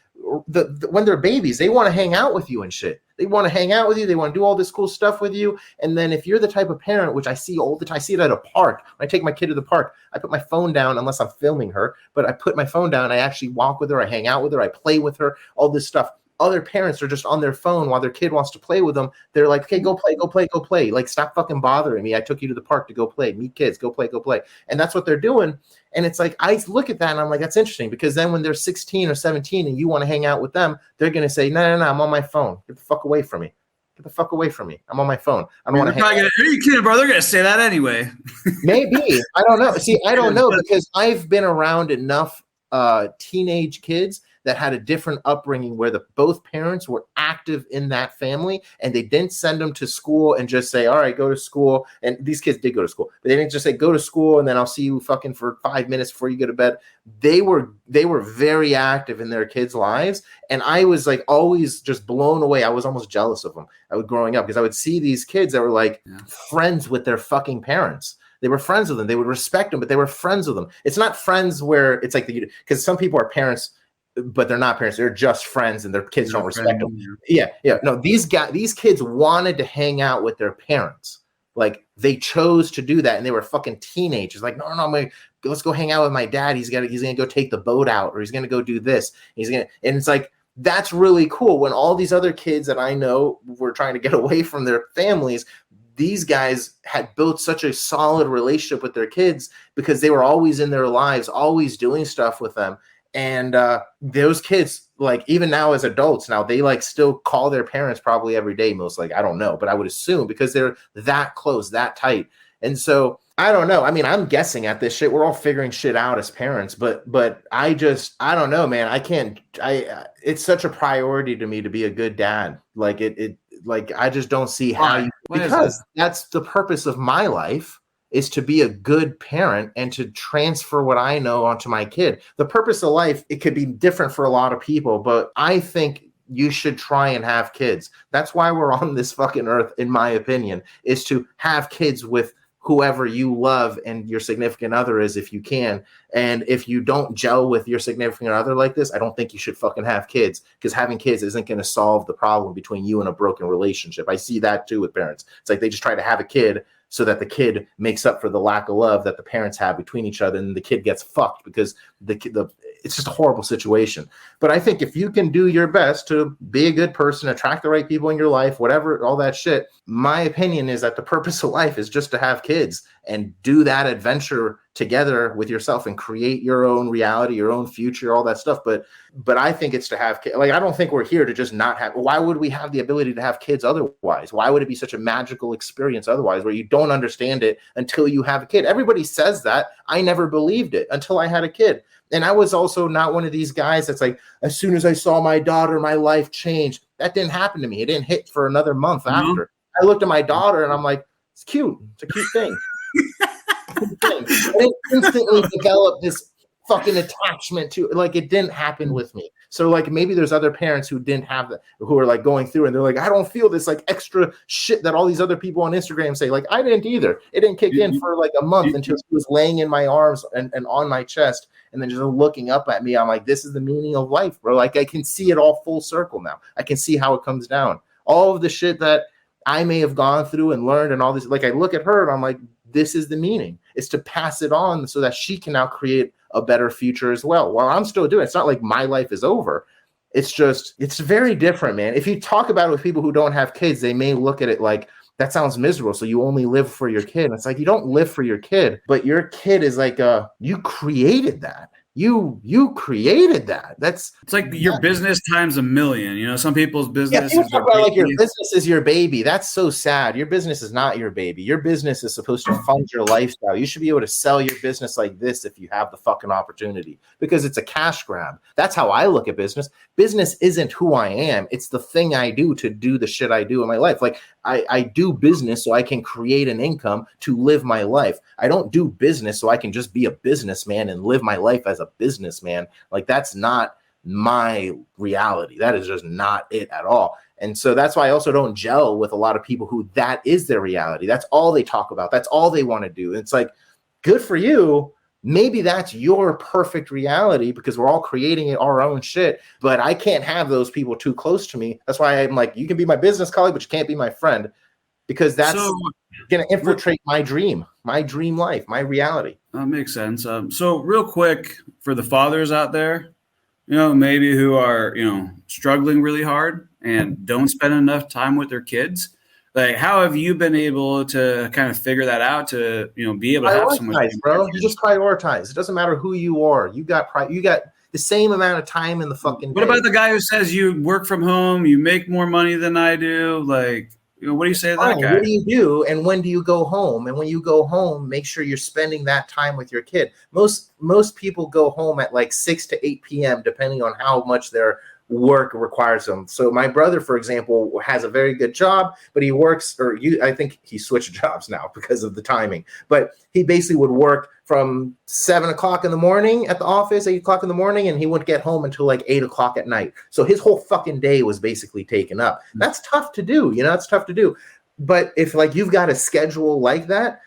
when they're babies, they want to hang out with you and shit. They want to hang out with you. They want to do all this cool stuff with you. And then if you're the type of parent, which I see all the time, I see it at a park. When I take my kid to the park, I put my phone down unless I'm filming her, but I put my phone down. I actually walk with her. I hang out with her. I play with her, all this stuff. Other parents are just on their phone while their kid wants to play with them. They're like, okay, go play. Like, stop fucking bothering me. I took you to the park to go play. Meet kids, go play. And that's what they're doing. And it's like, I look at that and I'm like, that's interesting, because then when they're 16 or 17 and you want to hang out with them, they're going to say, no, I'm on my phone. Get the fuck away from me. I'm on my phone. I don't want to hang out. Are you kidding, bro? They're going to say that anyway. Maybe. I don't know. See, I don't know, because I've been around enough teenage kids that had a different upbringing where both parents were active in that family and they didn't send them to school and just say, all right, go to school. And these kids did go to school, but they didn't just say, go to school and then I'll see you fucking for 5 minutes before you go to bed. They were very active in their kids' lives. And I was like always just blown away. I was almost jealous of them. I was growing up because I would see these kids that were like friends with their fucking parents. They were friends with them. They would respect them, but they were friends with them. It's not friends where it's like, because some people are parents, but they're not parents. They're just friends and their kids don't respect them. Yeah. No, these kids wanted to hang out with their parents. Like, they chose to do that. And they were fucking teenagers. Like, no, let's go hang out with my dad. He's going to go take the boat out, or he's going to go do this. And it's like, that's really cool. When all these other kids that I know were trying to get away from their families, these guys had built such a solid relationship with their kids because they were always in their lives, always doing stuff with them. And those kids, like, even now as adults, now they like still call their parents probably every day, most like, I don't know, but I would assume, because they're that close, that tight. And so I don't know. I mean, I'm guessing at this shit. We're all figuring shit out as parents, but I don't know, man. It's such a priority to me to be a good dad. Like like, I just don't see how because that's the purpose of my life, is to be a good parent and to transfer what I know onto my kid. The purpose of life, it could be different for a lot of people, but I think you should try and have kids. That's why we're on this fucking earth, in my opinion, is to have kids with whoever you love and your significant other is, if you can. And if you don't gel with your significant other like this, I don't think you should fucking have kids, because having kids isn't going to solve the problem between you and a broken relationship. I see that too with parents. It's like they just try to have a kid so that the kid makes up for the lack of love that the parents have between each other, and the kid gets fucked because it's just a horrible situation. But I think if you can do your best to be a good person, attract the right people in your life, whatever, all that shit, my opinion is that the purpose of life is just to have kids and do that adventure together with yourself and create your own reality, your own future, all that stuff. But I think it's to have kids. Like, I don't think we're here to just not have. Why would we have the ability to have kids otherwise? Why would it be such a magical experience otherwise, where you don't understand it until you have a kid? Everybody says that. I never believed it until I had a kid. And I was also not one of these guys that's like, as soon as I saw my daughter, my life changed. That didn't happen to me. It didn't hit for another month after. I looked at my daughter and I'm like, it's cute. It's a cute thing. And it instantly developed this fucking attachment to, like, it didn't happen with me. So like maybe there's other parents who didn't have that, who are like going through and they're like, I don't feel this like extra shit that all these other people on Instagram say. Like I didn't either. It didn't kick in for like a month until he was laying in my arms and on my chest and then just looking up at me. I'm like, this is the meaning of life, bro. Like I can see it all full circle now. I can see how it comes down. All of the shit that I may have gone through and learned and all this, like I look at her and I'm like, this is the meaning. It's to pass it on so that she can now create a better future as well. While I'm still doing it, it's not like my life is over. It's just, it's very different, man. If you talk about it with people who don't have kids, they may look at it like, that sounds miserable. So you only live for your kid. And it's like, you don't live for your kid, but your kid is like, you created that. You created that. It's like your business times a million. You know, some people's business is talk about like your business is your baby. That's so sad. Your business is not your baby. Your business is supposed to fund your lifestyle. You should be able to sell your business like this if you have the fucking opportunity, because it's a cash grab. That's how I look at business. Business isn't who I am. It's the thing I do to do the shit I do in my life. Like I do business so I can create an income to live my life. I don't do business so I can just be a businessman and live my life as a businessman. Like that's not my reality. That is just not it at all. And so that's why I also don't gel with a lot of people who that is their reality. That's all they talk about. That's all they want to do. It's like, good for you. Maybe that's your perfect reality because we're all creating our own shit, but I can't have those people too close to me. That's why I'm like, you can be my business colleague, but you can't be my friend, because that's going to infiltrate my dream life, my reality. That makes sense. So real quick for the fathers out there, you know, maybe who are, you know, struggling really hard and don't spend enough time with their kids. Like, how have you been able to kind of figure that out to, you know, be able to have so much time? Bro, you just prioritize. It doesn't matter who you are. You got the same amount of time in the fucking day. What about the guy who says you work from home, you make more money than I do? Like, you know, what do you say to that guy? What do you do? And when do you go home? And when you go home, make sure you're spending that time with your kid. Most people go home at like 6 to 8 p.m., depending on how much their work requires them. So my brother, for example, has a very good job, but he works, I think he switched jobs now because of the timing, but he basically would work from 7 o'clock in the morning at the office, 8 o'clock in the morning, and he wouldn't get home until like 8 o'clock at night. So his whole fucking day was basically taken up. That's tough to do. You know, it's tough to do. But if like you've got a schedule like that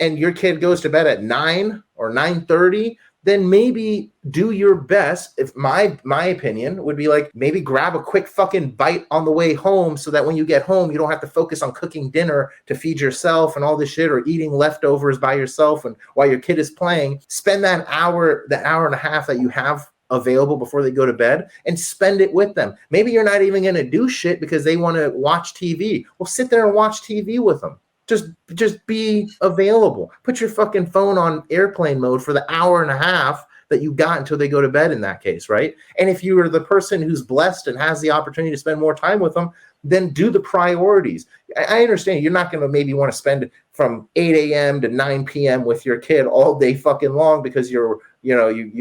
and your kid goes to bed at 9 or 9:30, then maybe do your best. If my opinion would be like, maybe grab a quick fucking bite on the way home so that when you get home, you don't have to focus on cooking dinner to feed yourself and all this shit, or eating leftovers by yourself and while your kid is playing. Spend that hour and a half that you have available before they go to bed and spend it with them. Maybe you're not even going to do shit because they want to watch TV. Well, sit there and watch TV with them. Just be available. Put your fucking phone on airplane mode for the hour and a half that you got until they go to bed in that case, right? And if you are the person who's blessed and has the opportunity to spend more time with them, then do the priorities. I understand you're not going to maybe want to spend from 8 a.m. to 9 p.m. with your kid all day fucking long because you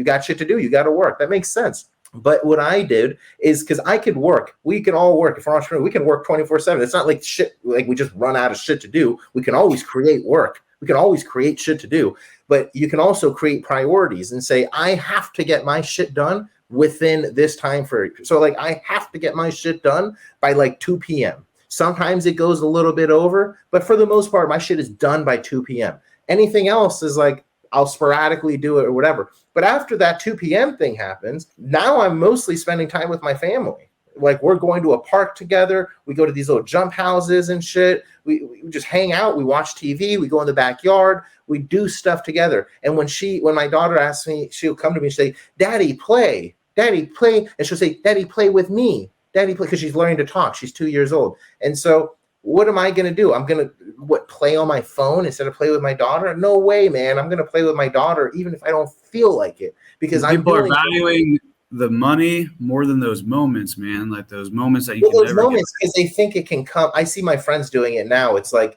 got shit to do. You got to work. That makes sense. But what I did is, because I could work, we can all work. If we're entrepreneurs, we can work 24/7. It's not like shit, like we just run out of shit to do. We can always create work. We can always create shit to do. But you can also create priorities and say, I have to get my shit done within this time frame. So like, I have to get my shit done by like 2 p.m. Sometimes it goes a little bit over, but for the most part, my shit is done by 2 p.m. Anything else is like, I'll sporadically do it or whatever. But after that 2 p.m. thing happens, now I'm mostly spending time with my family. Like, we're going to a park together. We go to these little jump houses and shit. We just hang out. We watch TV. We go in the backyard. We do stuff together. And when my daughter asks me, she'll come to me and say, Daddy, play. Daddy, play. And she'll say, Daddy, play with me. Daddy, play. Because she's learning to talk. She's 2 years old. And so what am I going to do? I'm going to play on my phone instead of play with my daughter? No way, man. I'm going to play with my daughter even if I don't feel like it, because people are valuing the money more than those moments, man. Like those moments that you can never moments, because they think it can come. I see my friends doing it now. It's like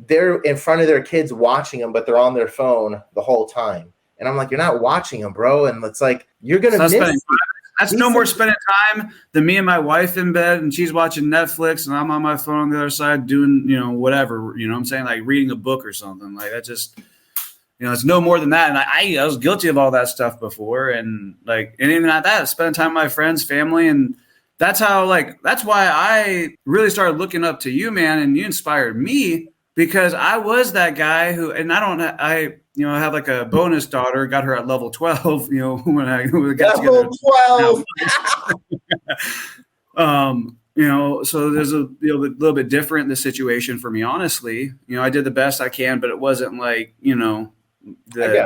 they're in front of their kids watching them, but they're on their phone the whole time. And I'm like, you're not watching them, bro. And it's like, you're going to miss. That's no more spending time than me and my wife in bed and she's watching Netflix and I'm on my phone on the other side doing, whatever, I'm saying, like reading a book or something like that. Just, it's no more than that. And I was guilty of all that stuff before. And even at that, spending time with my friends, family. And that's why I really started looking up to you, man. And you inspired me because I was that guy who, and I have like a bonus daughter, got her at level 12, when I got level together. 12. So there's a little bit different the situation for me, honestly. I did the best I can, but it wasn't like, the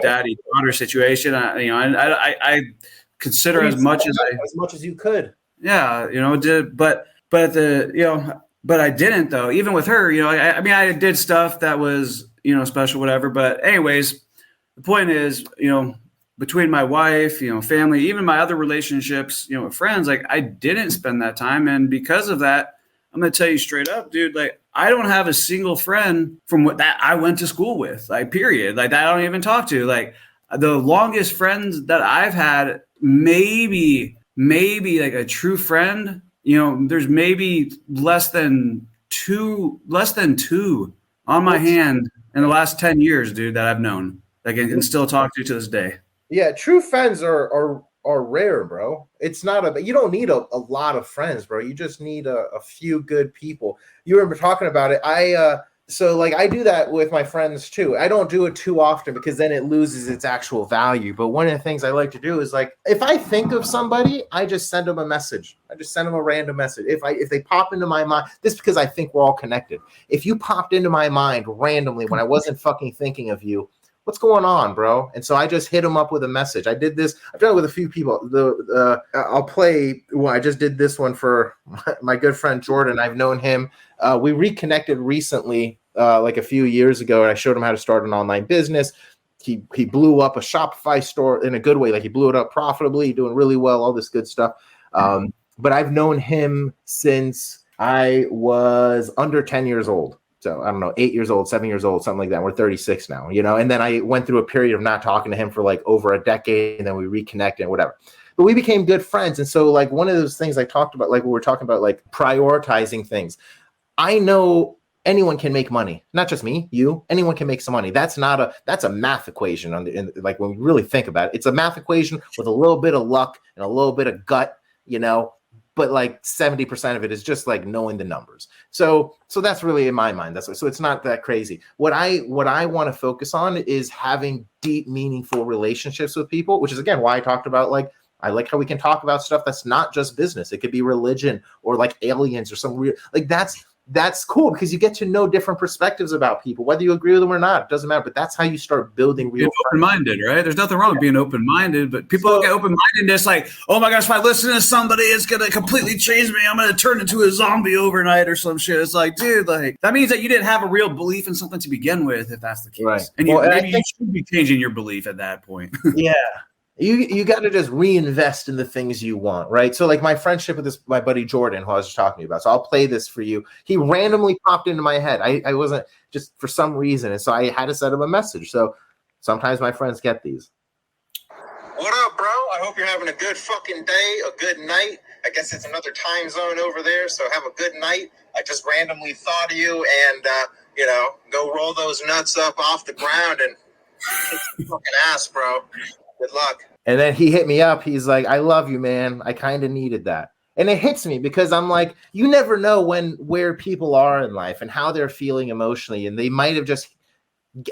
daddy daughter situation. I consider as much as you could. Yeah. But I didn't though, even with her, I did stuff that was, special, whatever. But anyways, the point is, between my wife, family, even my other relationships, with friends, I didn't spend that time. And because of that, I'm going to tell you straight up, dude, I don't have a single friend from that I went to school with, period. That I don't even talk to. The longest friends that I've had, maybe a true friend, there's maybe less than two on my hand in the last 10 years, dude, that I've known that I can still talk to this day. Yeah, true friends are rare, bro. It's not you don't need a lot of friends, bro. You just need a few good people. You remember talking about it. I do that with my friends too. I don't do it too often because then it loses its actual value. But one of the things I like to do is if I think of somebody, I just send them a message. I just send them a random message. If they pop into my mind, this is because I think we're all connected. If you popped into my mind randomly when I wasn't fucking thinking of you, what's going on, bro? And so I just hit him up with a message. I did this. I've done it with a few people. I just did this one for my good friend Jordan. I've known him. We reconnected recently, a few years ago, and I showed him how to start an online business. He blew up a Shopify store in a good way. He blew it up profitably, doing really well, all this good stuff. But I've known him since I was under 10 years old. So I don't know, 8 years old, 7 years old, something like that. We're 36 now, and then I went through a period of not talking to him for over a decade, and then we reconnected and whatever. But we became good friends. And so one of those things I talked about, when we're talking about prioritizing things, I know anyone can make money, not just me, you, anyone can make some money. That's a math equation when we really think about it. It's a math equation with a little bit of luck and a little bit of gut, but 70% of it is just knowing the numbers. So that's really in my mind. So it's not that crazy. What I want to focus on is having deep, meaningful relationships with people, which is again why I talked about I like how we can talk about stuff that's not just business. It could be religion or aliens or some real that's cool because you get to know different perspectives about people, whether you agree with them or not. It doesn't matter. But that's how you start building real. Open-minded, right? There's nothing wrong with being open-minded, but people get open-minded. It's oh my gosh, if I listen to somebody, it's gonna completely change me. I'm gonna turn into a zombie overnight or some shit. It's dude, that means that you didn't have a real belief in something to begin with, if that's the case. Right. And maybe you should be changing your belief at that point. Yeah. You got to just reinvest in the things you want, right? So my friendship with my buddy Jordan, who I was just talking about. So I'll play this for you. He randomly popped into my head. I wasn't just for some reason. And so I had to send him a message. So sometimes my friends get these. What up, bro? I hope you're having a good fucking day, a good night. I guess it's another time zone over there. So have a good night. I just randomly thought of you and, go roll those nuts up off the ground and kick some fucking ass, bro. Good luck. And then he hit me up. He's like, I love you, man. I kind of needed that. And it hits me because I'm you never know where people are in life and how they're feeling emotionally. And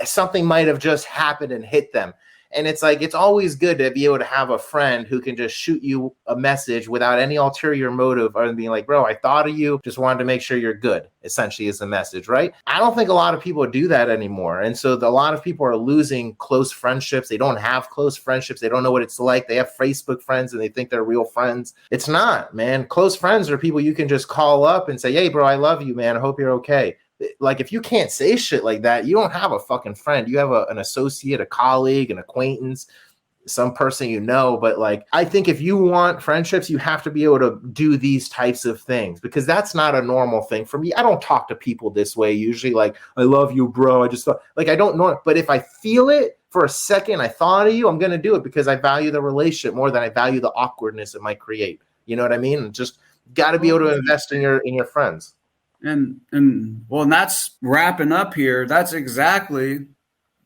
something might have just happened and hit them. And it's it's always good to be able to have a friend who can just shoot you a message without any ulterior motive other than being bro, I thought of you, just wanted to make sure you're good, essentially is the message, right? I don't think a lot of people do that anymore. And so a lot of people are losing close friendships. They don't have close friendships. They don't know what it's like. They have Facebook friends and they think they're real friends. It's not, man. Close friends are people you can just call up and say, hey, bro, I love you, man. I hope you're okay. If you can't say shit like that, you don't have a fucking friend. You have an associate, a colleague, an acquaintance, some person But I think if you want friendships, you have to be able to do these types of things because that's not a normal thing for me. I don't talk to people this way usually. I love you, bro. I just thought I don't know. But if I feel it for a second, I thought of you, I'm going to do it because I value the relationship more than I value the awkwardness it might create. You know what I mean? Just got to be able to invest in your friends. And that's wrapping up here. That's exactly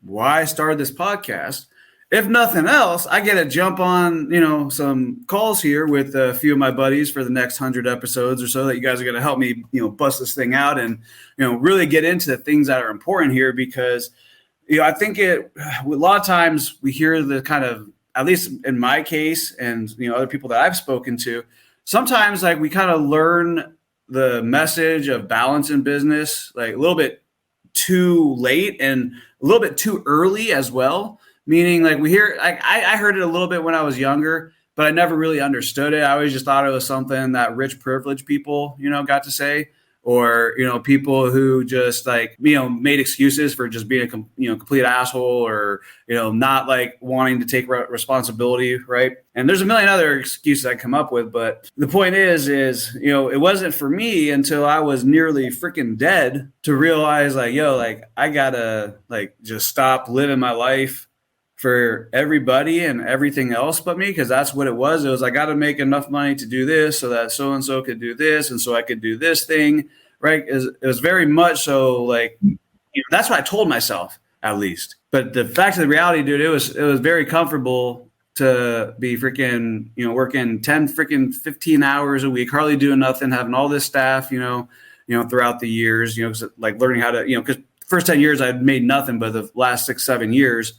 why I started this podcast. If nothing else, I get to jump on, some calls here with a few of my buddies for the next 100 episodes or so that you guys are going to help me, bust this thing out and, really get into the things that are important here because, I think a lot of times we hear the kind of, at least in my case and, other people that I've spoken to, sometimes like we kind of learn the message of balance in business, like a little bit too late and a little bit too early as well. Meaning like we hear, like I heard it a little bit when I was younger, but I never really understood it. I always just thought it was something that rich privileged people, got to say, or, people who just like, made excuses for just being a, complete asshole or, not like wanting to take responsibility. Right. And there's a million other excuses I come up with. But the point is, it wasn't for me until I was nearly freaking dead to realize like, I gotta like just stop living my life for everybody and everything else but me, because that's what it was. It was I got to make enough money to do this so that so-and-so could do this and so I could do this thing, right? It was very much so like, that's what I told myself at least. But the fact of the reality, dude, it was very comfortable to be freaking, working 10 freaking 15 hours a week, hardly doing nothing, having all this staff, throughout the years, like learning how to, because first 10 years I'd made nothing, but the last 6-7 years,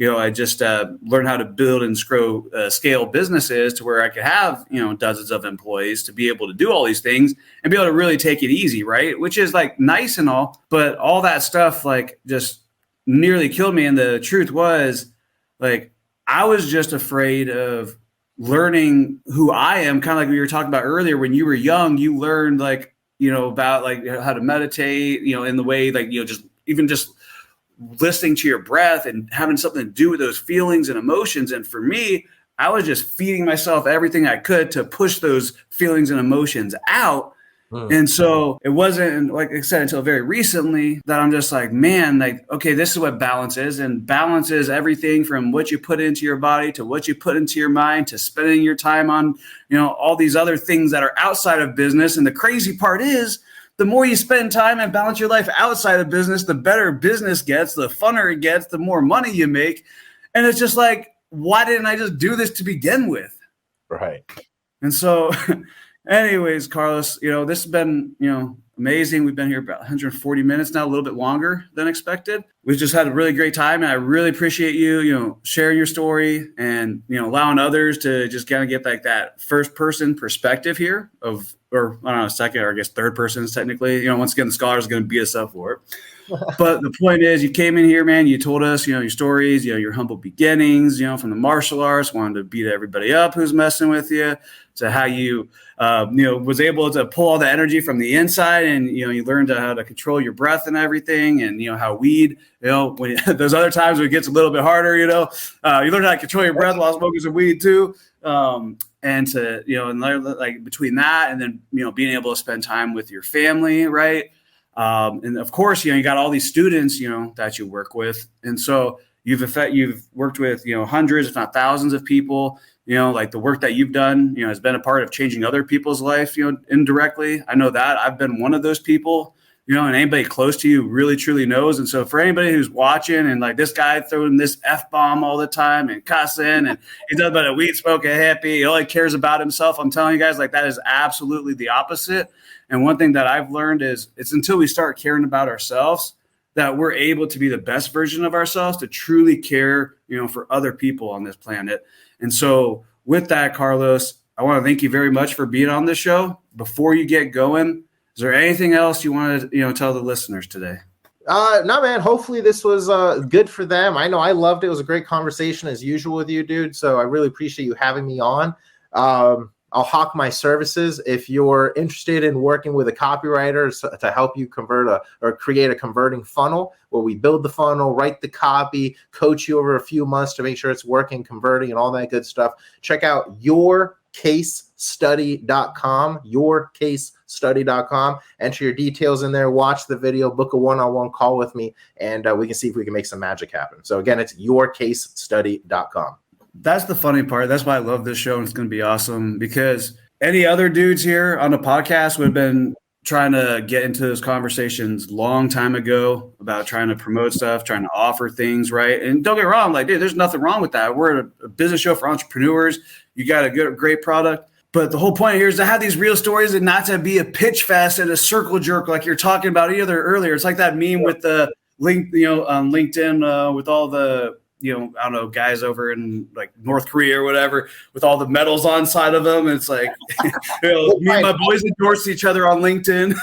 I just learned how to build and scale businesses to where I could have, dozens of employees to be able to do all these things and be able to really take it easy, right? Which is like nice and all, but all that stuff like just nearly killed me. And the truth was like, I was just afraid of learning who I am, kind of like we were talking about earlier. When you were young, you learned like, about like how to meditate, in the way like, just listening to your breath and having something to do with those feelings and emotions. And for me, I was just feeding myself everything I could to push those feelings and emotions out. And so it wasn't, like I said, until very recently that I'm just like, man, like, okay, this is what balance is. And balance is everything from what you put into your body to what you put into your mind to spending your time on, all these other things that are outside of business. And the crazy part is, the more you spend time and balance your life outside of business, the better business gets, the funner it gets, the more money you make. And it's just like, why didn't I just do this to begin with? Right. And so anyways, Carlos, this has been, amazing. We've been here about 140 minutes now, a little bit longer than expected. We've just had a really great time. And I really appreciate you, sharing your story and, allowing others to just kind of get like that first person perspective here or I don't know, second or I guess third person technically. Once again, the scholars are going to beat us up for it. But the point is, you came in here, man. You told us, your stories, your humble beginnings, from the martial arts, wanted to beat everybody up who's messing with you, to how you, was able to pull all the energy from the inside, and you learned how to control your breath and everything, and how weed, when those other times when it gets a little bit harder, you learn how to control your breath while smoking some weed too. And to, and like between that and then, being able to spend time with your family, right? And of course, you got all these students, that you work with. And so you've worked with, hundreds, if not thousands of people, like the work that you've done, has been a part of changing other people's life, indirectly. I know that I've been one of those people, and anybody close to you really, truly knows. And so for anybody who's watching and like this guy throwing this F-bomb all the time and cussing and he does about a weed smoking hippie, he only cares about himself. I'm telling you guys, like that is absolutely the opposite. And one thing that I've learned is it's until we start caring about ourselves that we're able to be the best version of ourselves, to truly care, for other people on this planet. And so with that, Carlos, I want to thank you very much for being on this show. Before you get going, is there anything else you want to, tell the listeners today? No, man. Hopefully this was good for them. I know I loved it. It was a great conversation as usual with you, dude. So I really appreciate you having me on. I'll hawk my services if you're interested in working with a copywriter to help you convert or create a converting funnel where we build the funnel, write the copy, coach you over a few months to make sure it's working, converting, and all that good stuff. Check out yourcasestudy.com, yourcasestudy.com. Enter your details in there, watch the video, book a one-on-one call with me, and we can see if we can make some magic happen. So again, it's yourcasestudy.com. That's the funny part. That's why I love this show, and it's going to be awesome because any other dudes here on the podcast would have been trying to get into those conversations long time ago about trying to promote stuff, trying to offer things, right? And don't get me wrong, like, dude, there's nothing wrong with that. We're a business show for entrepreneurs. You got a great product. But the whole point here is to have these real stories and not to be a pitch fest and a circle jerk like you're talking about earlier. It's like that meme with the link, on LinkedIn with all the, I don't know, guys over in like North Korea or whatever with all the medals on side of them. It's like, me and my boys endorse each other on LinkedIn.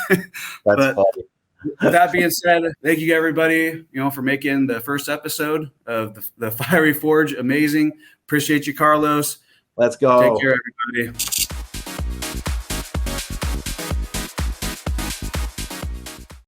But funny. With that being said, thank you everybody, for making the first episode of the Fiery Forge amazing. Appreciate you, Carlos. Let's go. Take care, everybody.